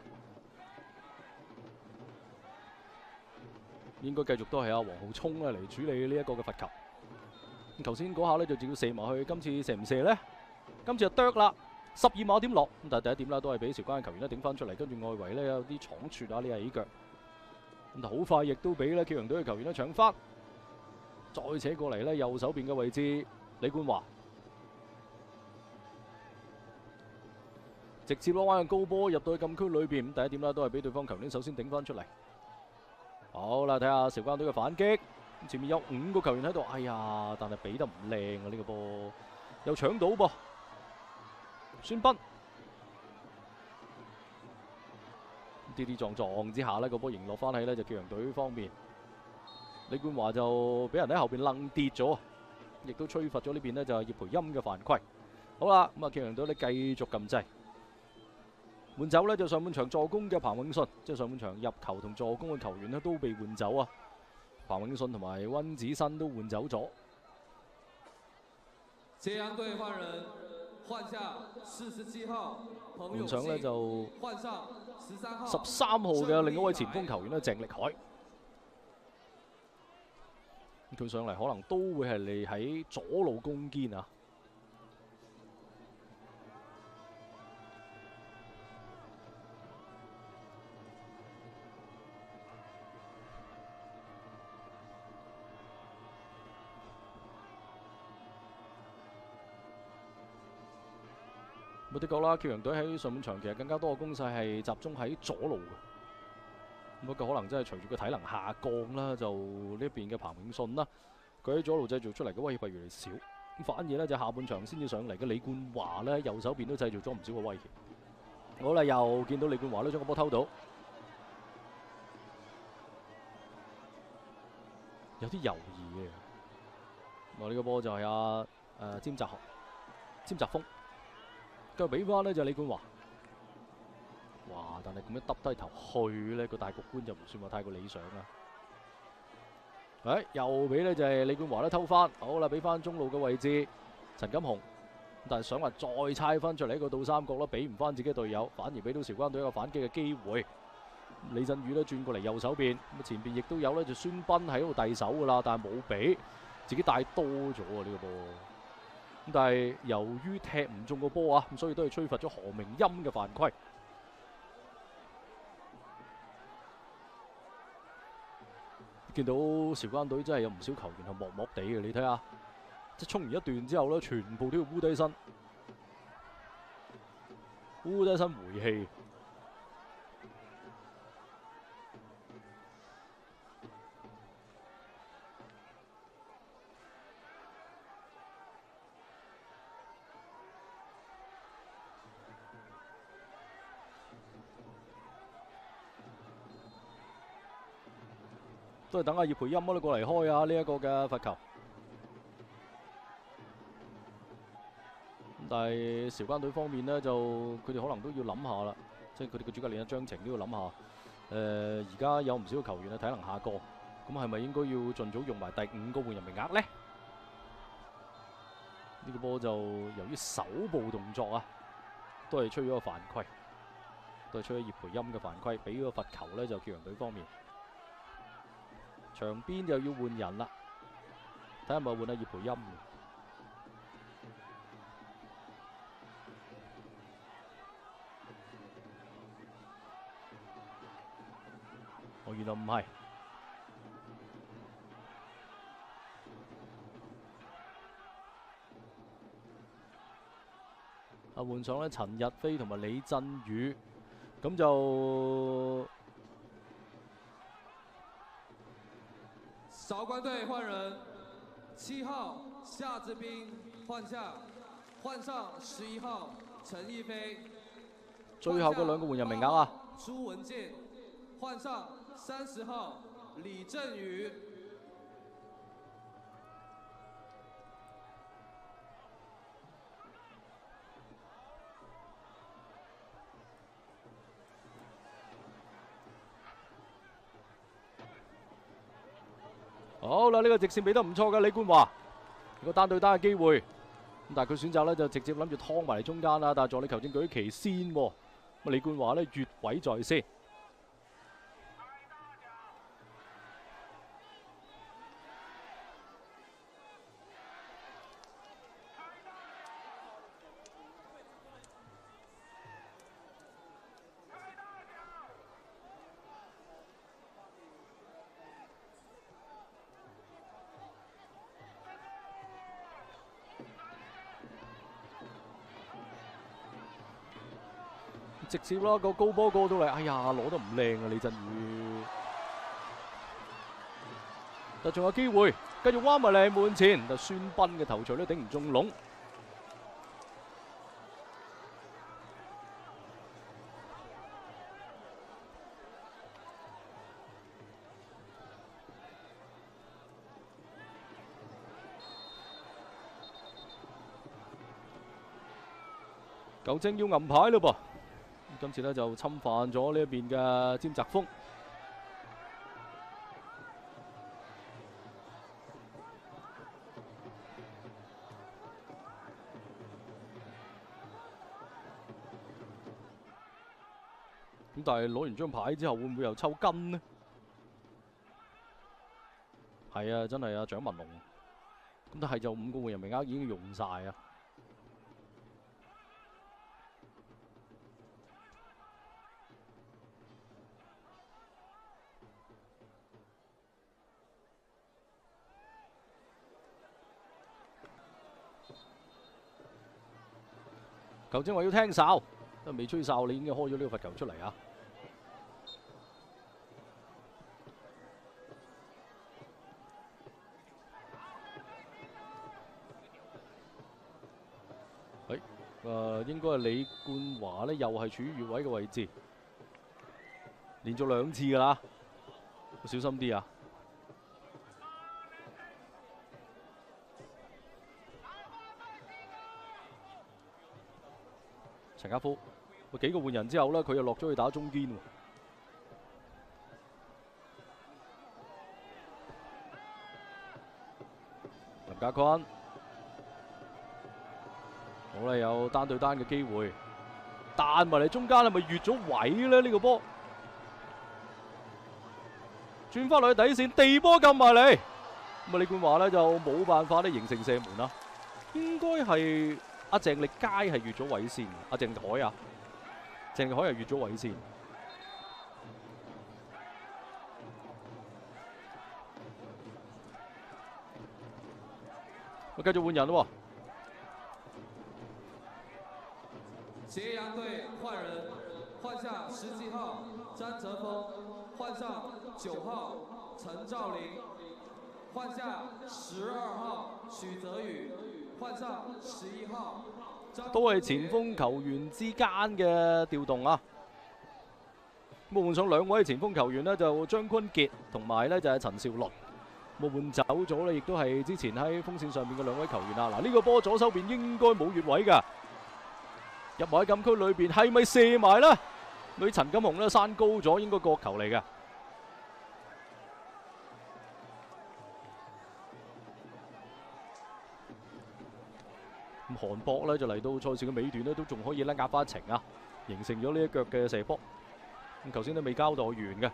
應該繼續都係阿黃浩聰咧嚟處理呢一個嘅罰球。咁頭先嗰下呢就照射埋去，今次射唔射呢？今次就啄啦，12碼點落。咁但係第一點啦，都係俾韶關嘅球員咧頂翻出嚟，跟住外圍呢有啲闖竄啊，呢係起腳。咁好快亦都俾咧揭陽隊嘅球員咧搶翻，再扯過嚟呢右手邊嘅位置，李冠華。直接攞彎嘅高波入到去禁區裏邊，第一點啦，都係俾對方球員首先頂翻出嚟。好啦，睇下韶關隊嘅反擊，前面有5個球員喺度，哎呀，但係俾得唔靚啊！呢個波又搶到噃，孫斌跌跌撞撞之下呢個波迎落翻去呢就揭陽隊方面，李冠華就俾人喺後邊愣跌咗，亦都吹罰咗呢邊呢就係葉培欽嘅犯規。好啦，咁啊揭陽隊呢繼續撳掣。換走呢就上半場助攻嘅彭永信，即係上半場入球同助攻嘅球員呢都被換走啊！彭永信同埋温子新都換走咗。揭陽隊換人，換下47號彭永信，換上呢就換上13號13號嘅另一位前鋒球員呢鄭力海，佢上嚟可能都會係嚟喺左路攻堅啊！冇的確啦，揭陽隊喺上半場其實更加多嘅攻勢係集中喺左路嘅。不過可能真係隨住個體能下降啦，就呢一邊嘅彭永信啦，佢喺左路製造出嚟嘅威脅係越嚟越少。反而呢，就下半場先至上嚟嘅李冠華呢，右手邊都製造咗唔少嘅威脅。好啦，又見到李冠華呢將個波偷到，有啲猶豫嘅。我呢個波就係詹澤鋒。跟住俾翻呢就李冠華，哇！但係咁樣耷低頭去呢個大局觀就唔算話太過理想啦。又俾呢就係李冠華咧偷翻，好啦，俾翻中路嘅位置陳金雄，但係想話再猜翻出嚟一個倒三角啦，俾唔翻自己隊友，反而俾到韶關隊一個反擊嘅機會。李振宇呢轉過嚟右手邊，咁前邊亦都有呢就孫斌喺度遞手噶啦，但係冇俾，自己帶多咗啊呢個波。咁但係由於踢唔中個波啊，咁所以都係吹罰咗何明欽嘅犯規。見到韶關隊真係有唔少球員係默默地嘅，你睇下，即係衝完一段之後呢，全部都要烏低身，烏低身回氣。都係等阿葉培欽過嚟開啊呢一個嘅罰球。但係韶關隊方面呢，就佢哋可能都要諗下啦，即係佢哋嘅主教練張晴都要諗下。而家有唔少嘅球員嘅體能下降，咁係咪應該要盡早用埋第5個換人名額呢？呢個波就由於手部動作啊，都係吹咗個犯規，都係吹咗葉培欽嘅犯規，俾個罰球呢就揭陽隊方面。場邊就要換人啦，睇下係咪換阿葉培欽。哦，原來唔係。換上咧陳日飛同埋李振宇，咁就韶關隊換人，7號夏志斌換下，換上11號陳逸飛。最後嗰2個換人名額啊！朱文健換上30號李振宇。好啦，呢個直線俾得唔錯嘅李冠華，有個單對單嘅機會，咁但係佢選擇呢就直接諗住拖埋嚟中間啦，但係助理球證舉旗先喎，咁李冠華呢越位在先。直接啦，個高波過到嚟，哎呀，攞得唔靚啊！李振宇，但仲有機會，繼續彎埋嚟門前，但孫斌嘅頭錘都頂唔中籠。球證要銀牌嘞噃！今次呢就侵犯咗呢一邊嘅詹澤峰。咁但係攞完張牌之後，會唔會又抽筋呢？係啊，真係啊，蔣文龍。咁但係就5個換人名額已經用晒啊！球證話要聽哨，都未吹哨，你已經開咗呢個罰球出嚟啊！應該係李冠華呢，又係處於越位嘅位置，連續2次㗎啦，小心啲啊！陳家福，幾個換人之後呢，佢又落咗去打中堅喎。林家坤，好啦，有單對單嘅機會，彈埋嚟中間係咪越咗位呢？呢個波轉翻落去底線，地波撳埋嚟，咁啊李冠華呢就冇辦法咧形成射門啦，應該係。阿鄭力佳係越咗位線，阿鄭海啊，鄭力海係越咗位線。我繼續換人咯。揭陽隊換人，換下17號詹澤峰，換上9號陳兆麟，換下12號許澤宇。換上11號，都係前鋒球員之間嘅調動啊！咁換上兩位前鋒球員呢，就張坤傑同埋呢就係陳兆麟。咁換走咗呢，亦都係之前喺鋒線上面嘅兩位球員啊。嗱，呢個波左手邊應該冇越位㗎，入埋喺禁區裏邊，係咪射埋呢？俾陳金雄呢山高咗，應該角球嚟嘅。咁韓博呢就嚟到賽事嘅尾段呢，都仲可以咧壓翻情啊，形成咗呢一腳嘅射波。咁頭先都未交代完嘅。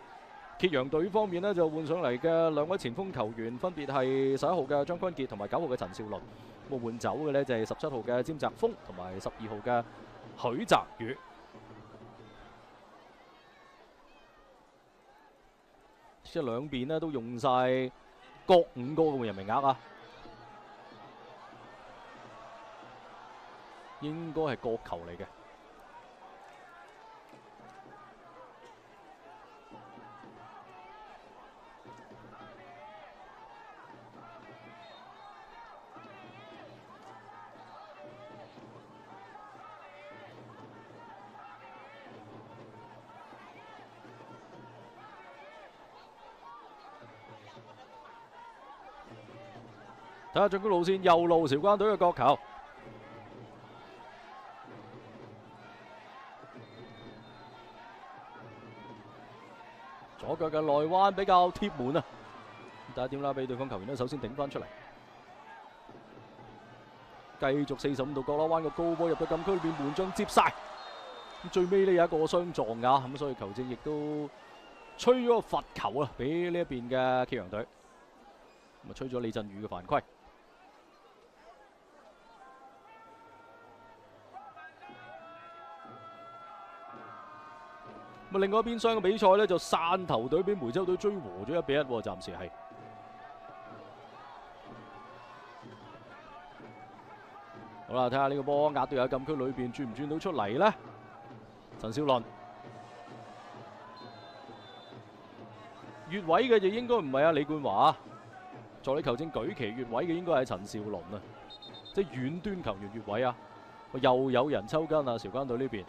揭陽隊方面呢，就換上嚟嘅兩位前鋒球員，分別係11號嘅張坤傑同埋9號嘅陳兆麟。咁換走嘅呢，就係17號嘅詹澤峰同埋12號嘅許澤宇。即係兩邊呢都用晒各5個嘅換人名額啊，應該係角球嚟嘅。睇下進攻路線，右路韶關隊嘅角球。左腳嘅內彎比較貼門啊！睇下點啦，俾對方球員呢首先頂翻出嚟，繼續45度角啦，彎個高波入到禁區裏邊，門將接晒。咁最尾呢有一個相撞㗎，咁所以球證亦都吹咗個罰球啊，俾呢一邊嘅揭陽隊。咁啊吹咗李振宇嘅犯規。咁另外一邊廂嘅比賽呢，就汕頭隊俾梅州隊追和咗1-1喎，暫時係。好啦，睇下呢個波壓到喺禁區裏邊，轉唔轉到出嚟呢？陳兆麟越位嘅就應該唔係啊李冠華，助理球證舉旗越位嘅應該係陳兆麟啊，即係遠端球員越位啊！又有人抽筋啊，韶關隊呢邊。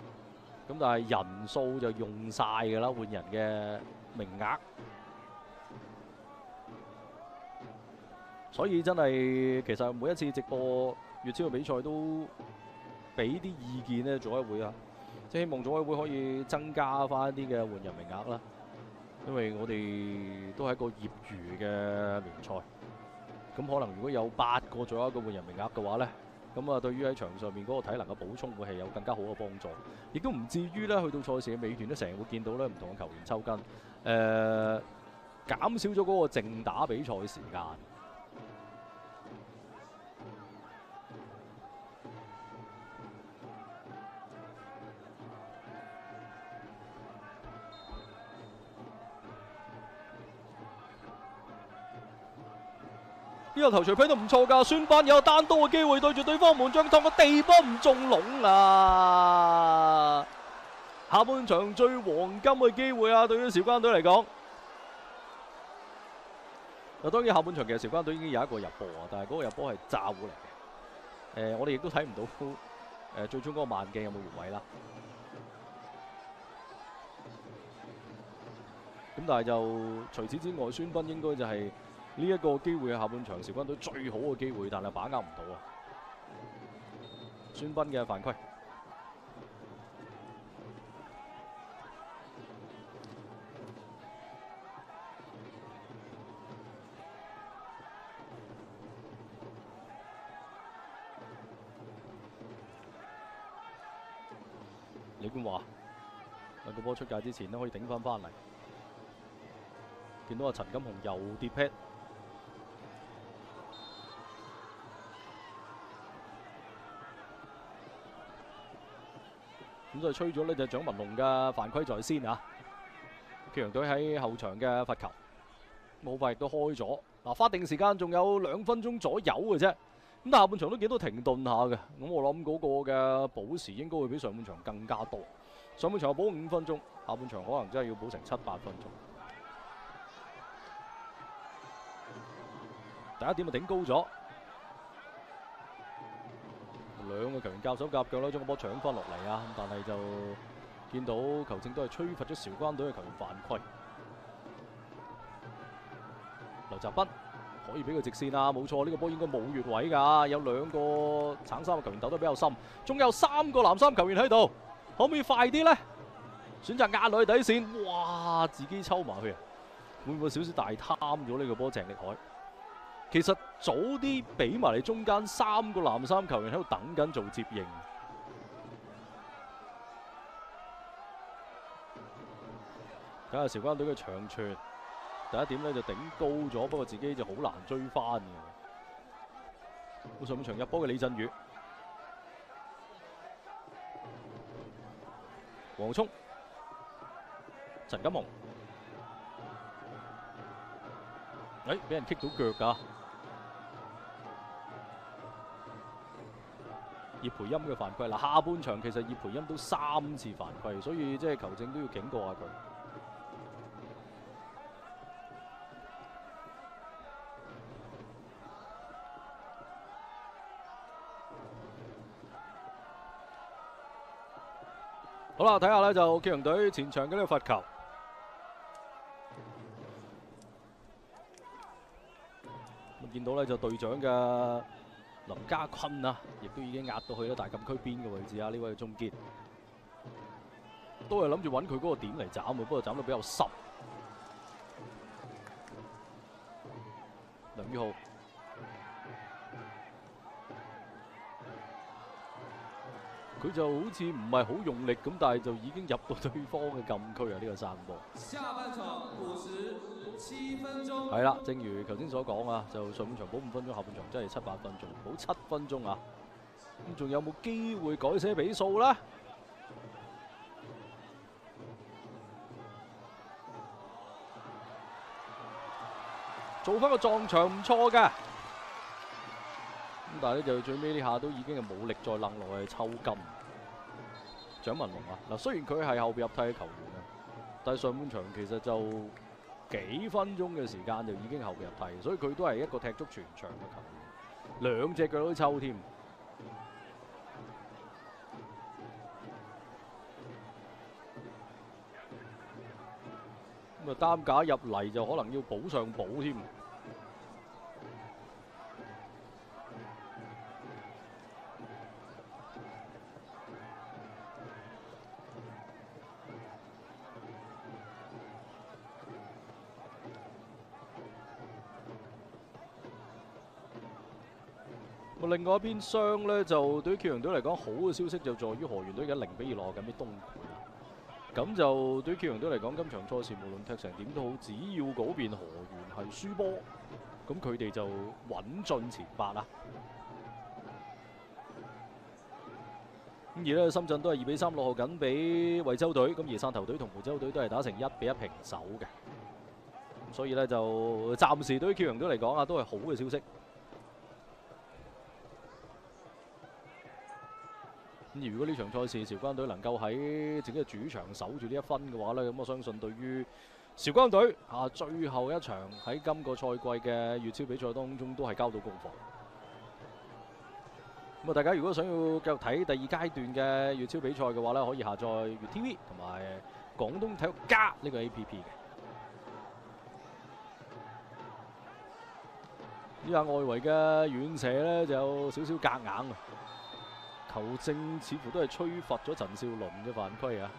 咁但係人數就用晒㗎啦，換人嘅名額，所以真係其實每一次直播粵超嘅比賽都俾啲意見呢，組委會啊，即係希望組委會可以增加翻啲嘅換人名額啦，因為我哋都係一個業餘嘅聯賽，咁可能如果有8個左右嘅換人名額嘅話呢。咁啊，對於喺場上面嗰個體能嘅補充會係有更加好嘅幫助，亦都唔至於咧去到賽事嘅尾段咧，成日會見到咧唔同嘅球員抽筋，減少咗嗰個淨打比賽時間。呢個頭槌批得唔錯㗎，孫班有單刀嘅機會對住對方門將，當個地波唔中籠啊！下半場最黃金嘅機會啊，對於韶關隊嚟講。嗱，當然下半場其實韶關隊已經有一個入波啊，但係嗰個入波係詐糊嚟嘅。我哋亦都睇唔到最終嗰個慢鏡有冇越位啦。咁但係就除此之外，孫斌應該就係呢一個機會係下半場韶關隊最好嘅機會，但係把握唔到啊！孫斌嘅犯規，李冠華兩個波出界之前都可以頂翻嚟。見到阿陳金雄又跌 pad， 咁所以吹咗呢就蔣文龍嘅犯規在先啊！揭陽隊喺後場嘅罰球，好快亦都開咗。嗱，法定時間仲有2分鐘左右嘅啫，咁但下半場都幾多停頓下嘅。咁我諗嗰個嘅補時應該會比上半場更加多。上半場補5分鐘，下半場可能真係要補成7-8分鐘。第一點就頂高咗，兩個球員夾手夾腳啦，將個波搶翻落嚟啊！但係就見到球證都係吹罰咗韶關隊嘅球員犯規。劉澤斌可以俾佢直線啊，冇錯，呢個波應該冇越位㗎，有2個橙衫嘅球員鬥得比較深，仲有3個藍衫球員喺度，可唔可以快啲呢？選擇壓落去底線，哇！自己抽埋去啊！會唔會少少大貪咗呢個波？鄭力海其實早啲俾埋你中間3個藍衫球員喺度等緊做接應。睇下韶關隊嘅長傳，第一點呢就頂高咗，不過自己就好難追翻嘅。上半場入波嘅李振宇、黃聰、陳錦鴻，俾人棘到腳㗎。葉培欽嘅犯規嗱，下半場其實葉培欽都3次犯規，所以即係球證都要警告下佢。好啦，睇下咧就揭陽隊前場嘅呢個罰球。見到咧就隊長嘅林家坤啊，亦都已經壓到去咧大禁區邊嘅位置啊！呢位中堅都係諗住揾佢嗰個點嚟斬嘅，不過斬得比較濕。梁宇浩。佢就好似唔係好用力咁，但係就已經入到對方嘅禁區啊！呢個生波。下半場57分鐘。係啦，正如頭先所講啊，就上半場補5分鐘，下半場真係7、8分鐘，補7分鐘啊！咁仲有冇機會改寫比數呢？做翻個撞牆唔錯嘅。咁但係咧就最尾呢下都已經係冇力再掕落去抽筋。蔣文龍啊，嗱雖然佢係後備入替嘅球員啊，但係上半場其實就幾分鐘嘅時間就已經後備入替，所以佢都係一個踢足全場嘅球員，2隻腳都抽添。咁啊擔架入嚟就可能要補上補添。另外一邊廂呢，就對於揭陽隊嚟講，好嘅消息就在於河源隊而家0-2落緊啲東莞啦。咁就對於揭陽隊嚟講，今場賽事無論踢成點都好，只要嗰邊河源係輸波，咁佢哋就穩進前8啦。咁而呢，深圳都係2-3落後緊俾惠州隊，咁而汕頭隊同湖州隊都係打成1-1平手嘅。所以呢，就暫時對於揭陽隊嚟講啊，都係好嘅消息。咁如果呢場賽事韶關隊能夠喺自己嘅主場守住呢1分嘅話呢，咁我相信對於韶關隊最後一場喺今個賽季嘅粵超比賽當中都係交到功課。咁大家如果想要繼續睇第2階段嘅粵超比賽嘅話呢，可以下載粵 TV 同埋廣東體育加呢個 APP 嘅。呢下外圍嘅遠射呢，就有少少夾硬啊！球證似乎都係吹罰咗陳少麟嘅犯規啊！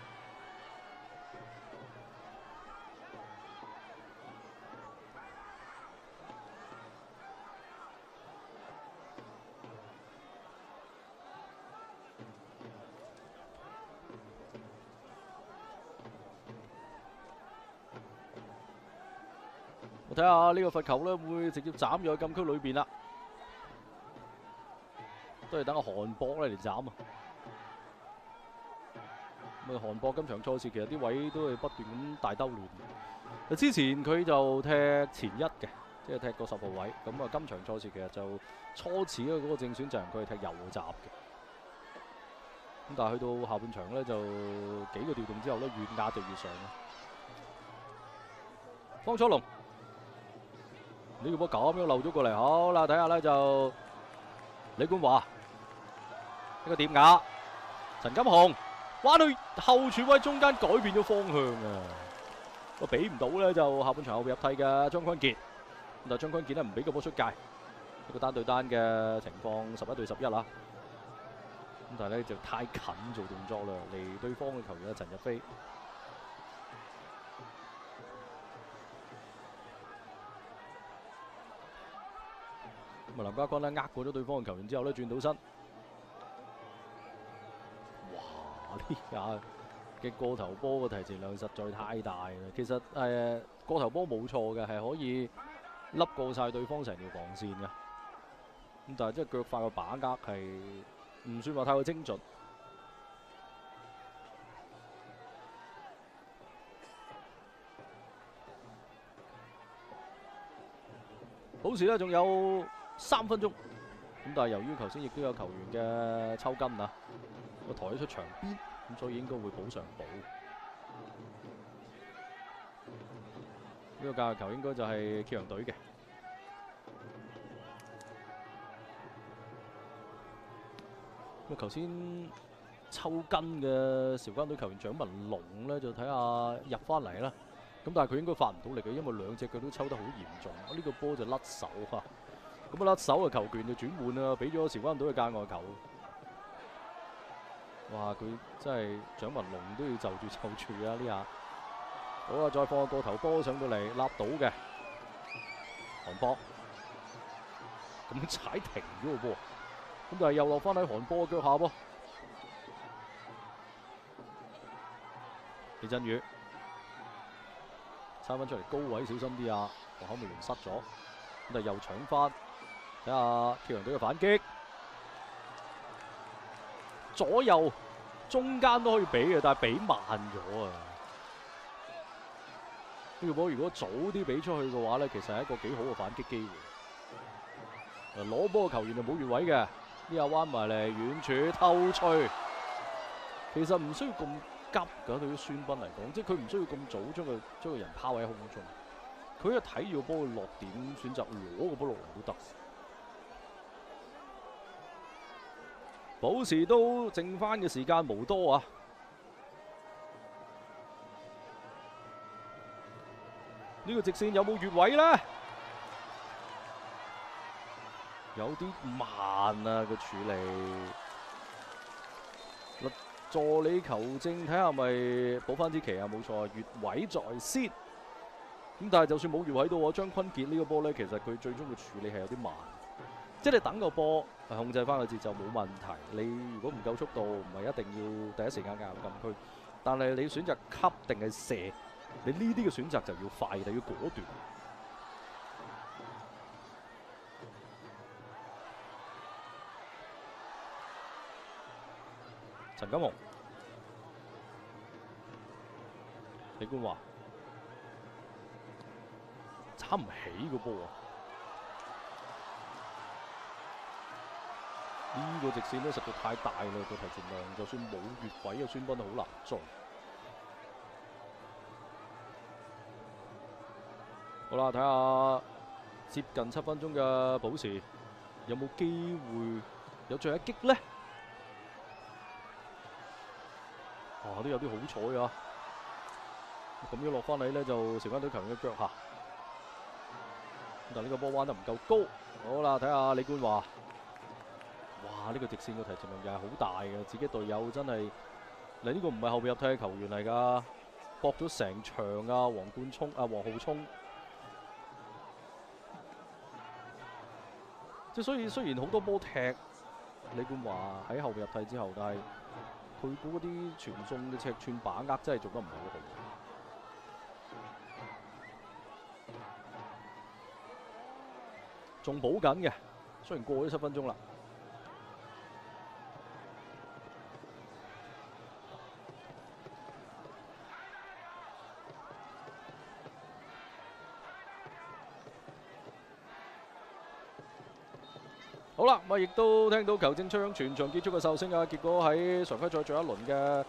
我睇下呢個罰球呢，會直接斬入禁區裏邊啦。都係等個韓博咧嚟斬啊！咁韓博今場賽事其實啲位都係不斷咁大兜亂。之前佢就踢前1嘅，即係踢個10號位。咁啊，今場賽事其實就初始嗰個正選陣佢係踢右閘嘅。咁但係去到下半場咧，就幾個調動之後咧，越壓就越上啦。方楚龍呢個波咁樣漏咗過嚟，好啦，睇下咧就李冠華。呢個點壓，陳錦鴻玩去後柱位中間改變咗方向啊！個俾唔到咧，就下半場後備入替嘅張坤傑。但係張坤傑咧唔俾個波出界，一個單對單嘅情況，11對11啦。咁但係咧就太近做動作啦，離對方嘅球員陳日飛。咁啊林家坤咧過咗對方嘅球員之後咧轉到身，哇！呢下嘅過頭波嘅提前量實在太大啦。其實過頭波冇錯嘅，係可以笠過晒對方成條防線嘅。咁但係即係腳法嘅把握係唔算話太過精準。保時呢仲有3分鐘，咁但係由於頭先亦都有球員嘅抽筋啊，個抬咗出場邊，咁所以應該會補上補。呢個教育球應該就係揭陽隊嘅。咁頭先抽筋嘅韶關隊球員蔣文龍咧，就睇下入翻嚟啦。咁但係佢應該發唔到力嘅，因為兩隻腳都抽得好嚴重。呢個波就甩手啊！咁啊甩手嘅球權就轉換啊，俾咗韶關隊嘅界外球。哇！佢真係蔣文龍都要就住啊！呢下好啊，再放個過頭波上到嚟，立到嘅韓波，咁踩停咗個波。咁但係又落翻喺韓波腳下噃。李振宇3分出嚟高位小心啲啊！黃口未完失咗，咁但係又搶翻，睇下揭陽隊嘅反擊，左右中間都可以俾嘅，但係俾慢咗啊！呢個波如果早啲俾出去嘅話咧，其實係一個幾好嘅反擊機會。攞波嘅球員就冇越位嘅，呢下彎埋嚟遠處偷吹，其實唔需要咁急㗎，對於孫斌嚟講，即係佢唔需要咁早將個人拋喺空中，佢一睇住個波嘅落點，選擇攞個波落嚟都得。保時都剩翻嘅時間無多啊！呢個直線有冇越位呢？有啲慢啊個處理。助理球證睇下咪補翻支旗啊！冇錯，越位在先。咁但係就算冇越位到，張坤傑呢個波呢，其實佢最終嘅處理係有啲慢。即係你等個波控制翻個節奏冇問題。你如果唔夠速度，唔係一定要第一時間加入禁區。但係你選擇吸定係射，你呢啲嘅選擇就要快，就要果斷。陳金鴻、李冠華揸唔起個波啊！呢個直線咧實在太大啦，個提前量，就算冇越位嘅孫斌都好難做。好啦，睇下接近7分鐘嘅保時有冇機會有最後一擊呢？都有啲好彩啊！咁樣落翻嚟呢，就韶關隊球員嘅腳下，但呢個波彎得唔夠高。好啦，睇下李冠華，哇！呢個直線嘅提前量又係好大嘅，自己隊友真係嗱，呢個唔係後備入替嘅球員嚟㗎，搏咗成場啊！黃浩聰，即係所以雖然好多波踢李冠華喺後備入替之後，但係佢嗰啲傳送嘅尺寸把握真係做得唔係好好。仲補緊嘅，雖然過咗7分鐘啦。好啦，咁亦都聽到球證吹響全場結束嘅哨聲啊！結果喺常規賽最後一輪嘅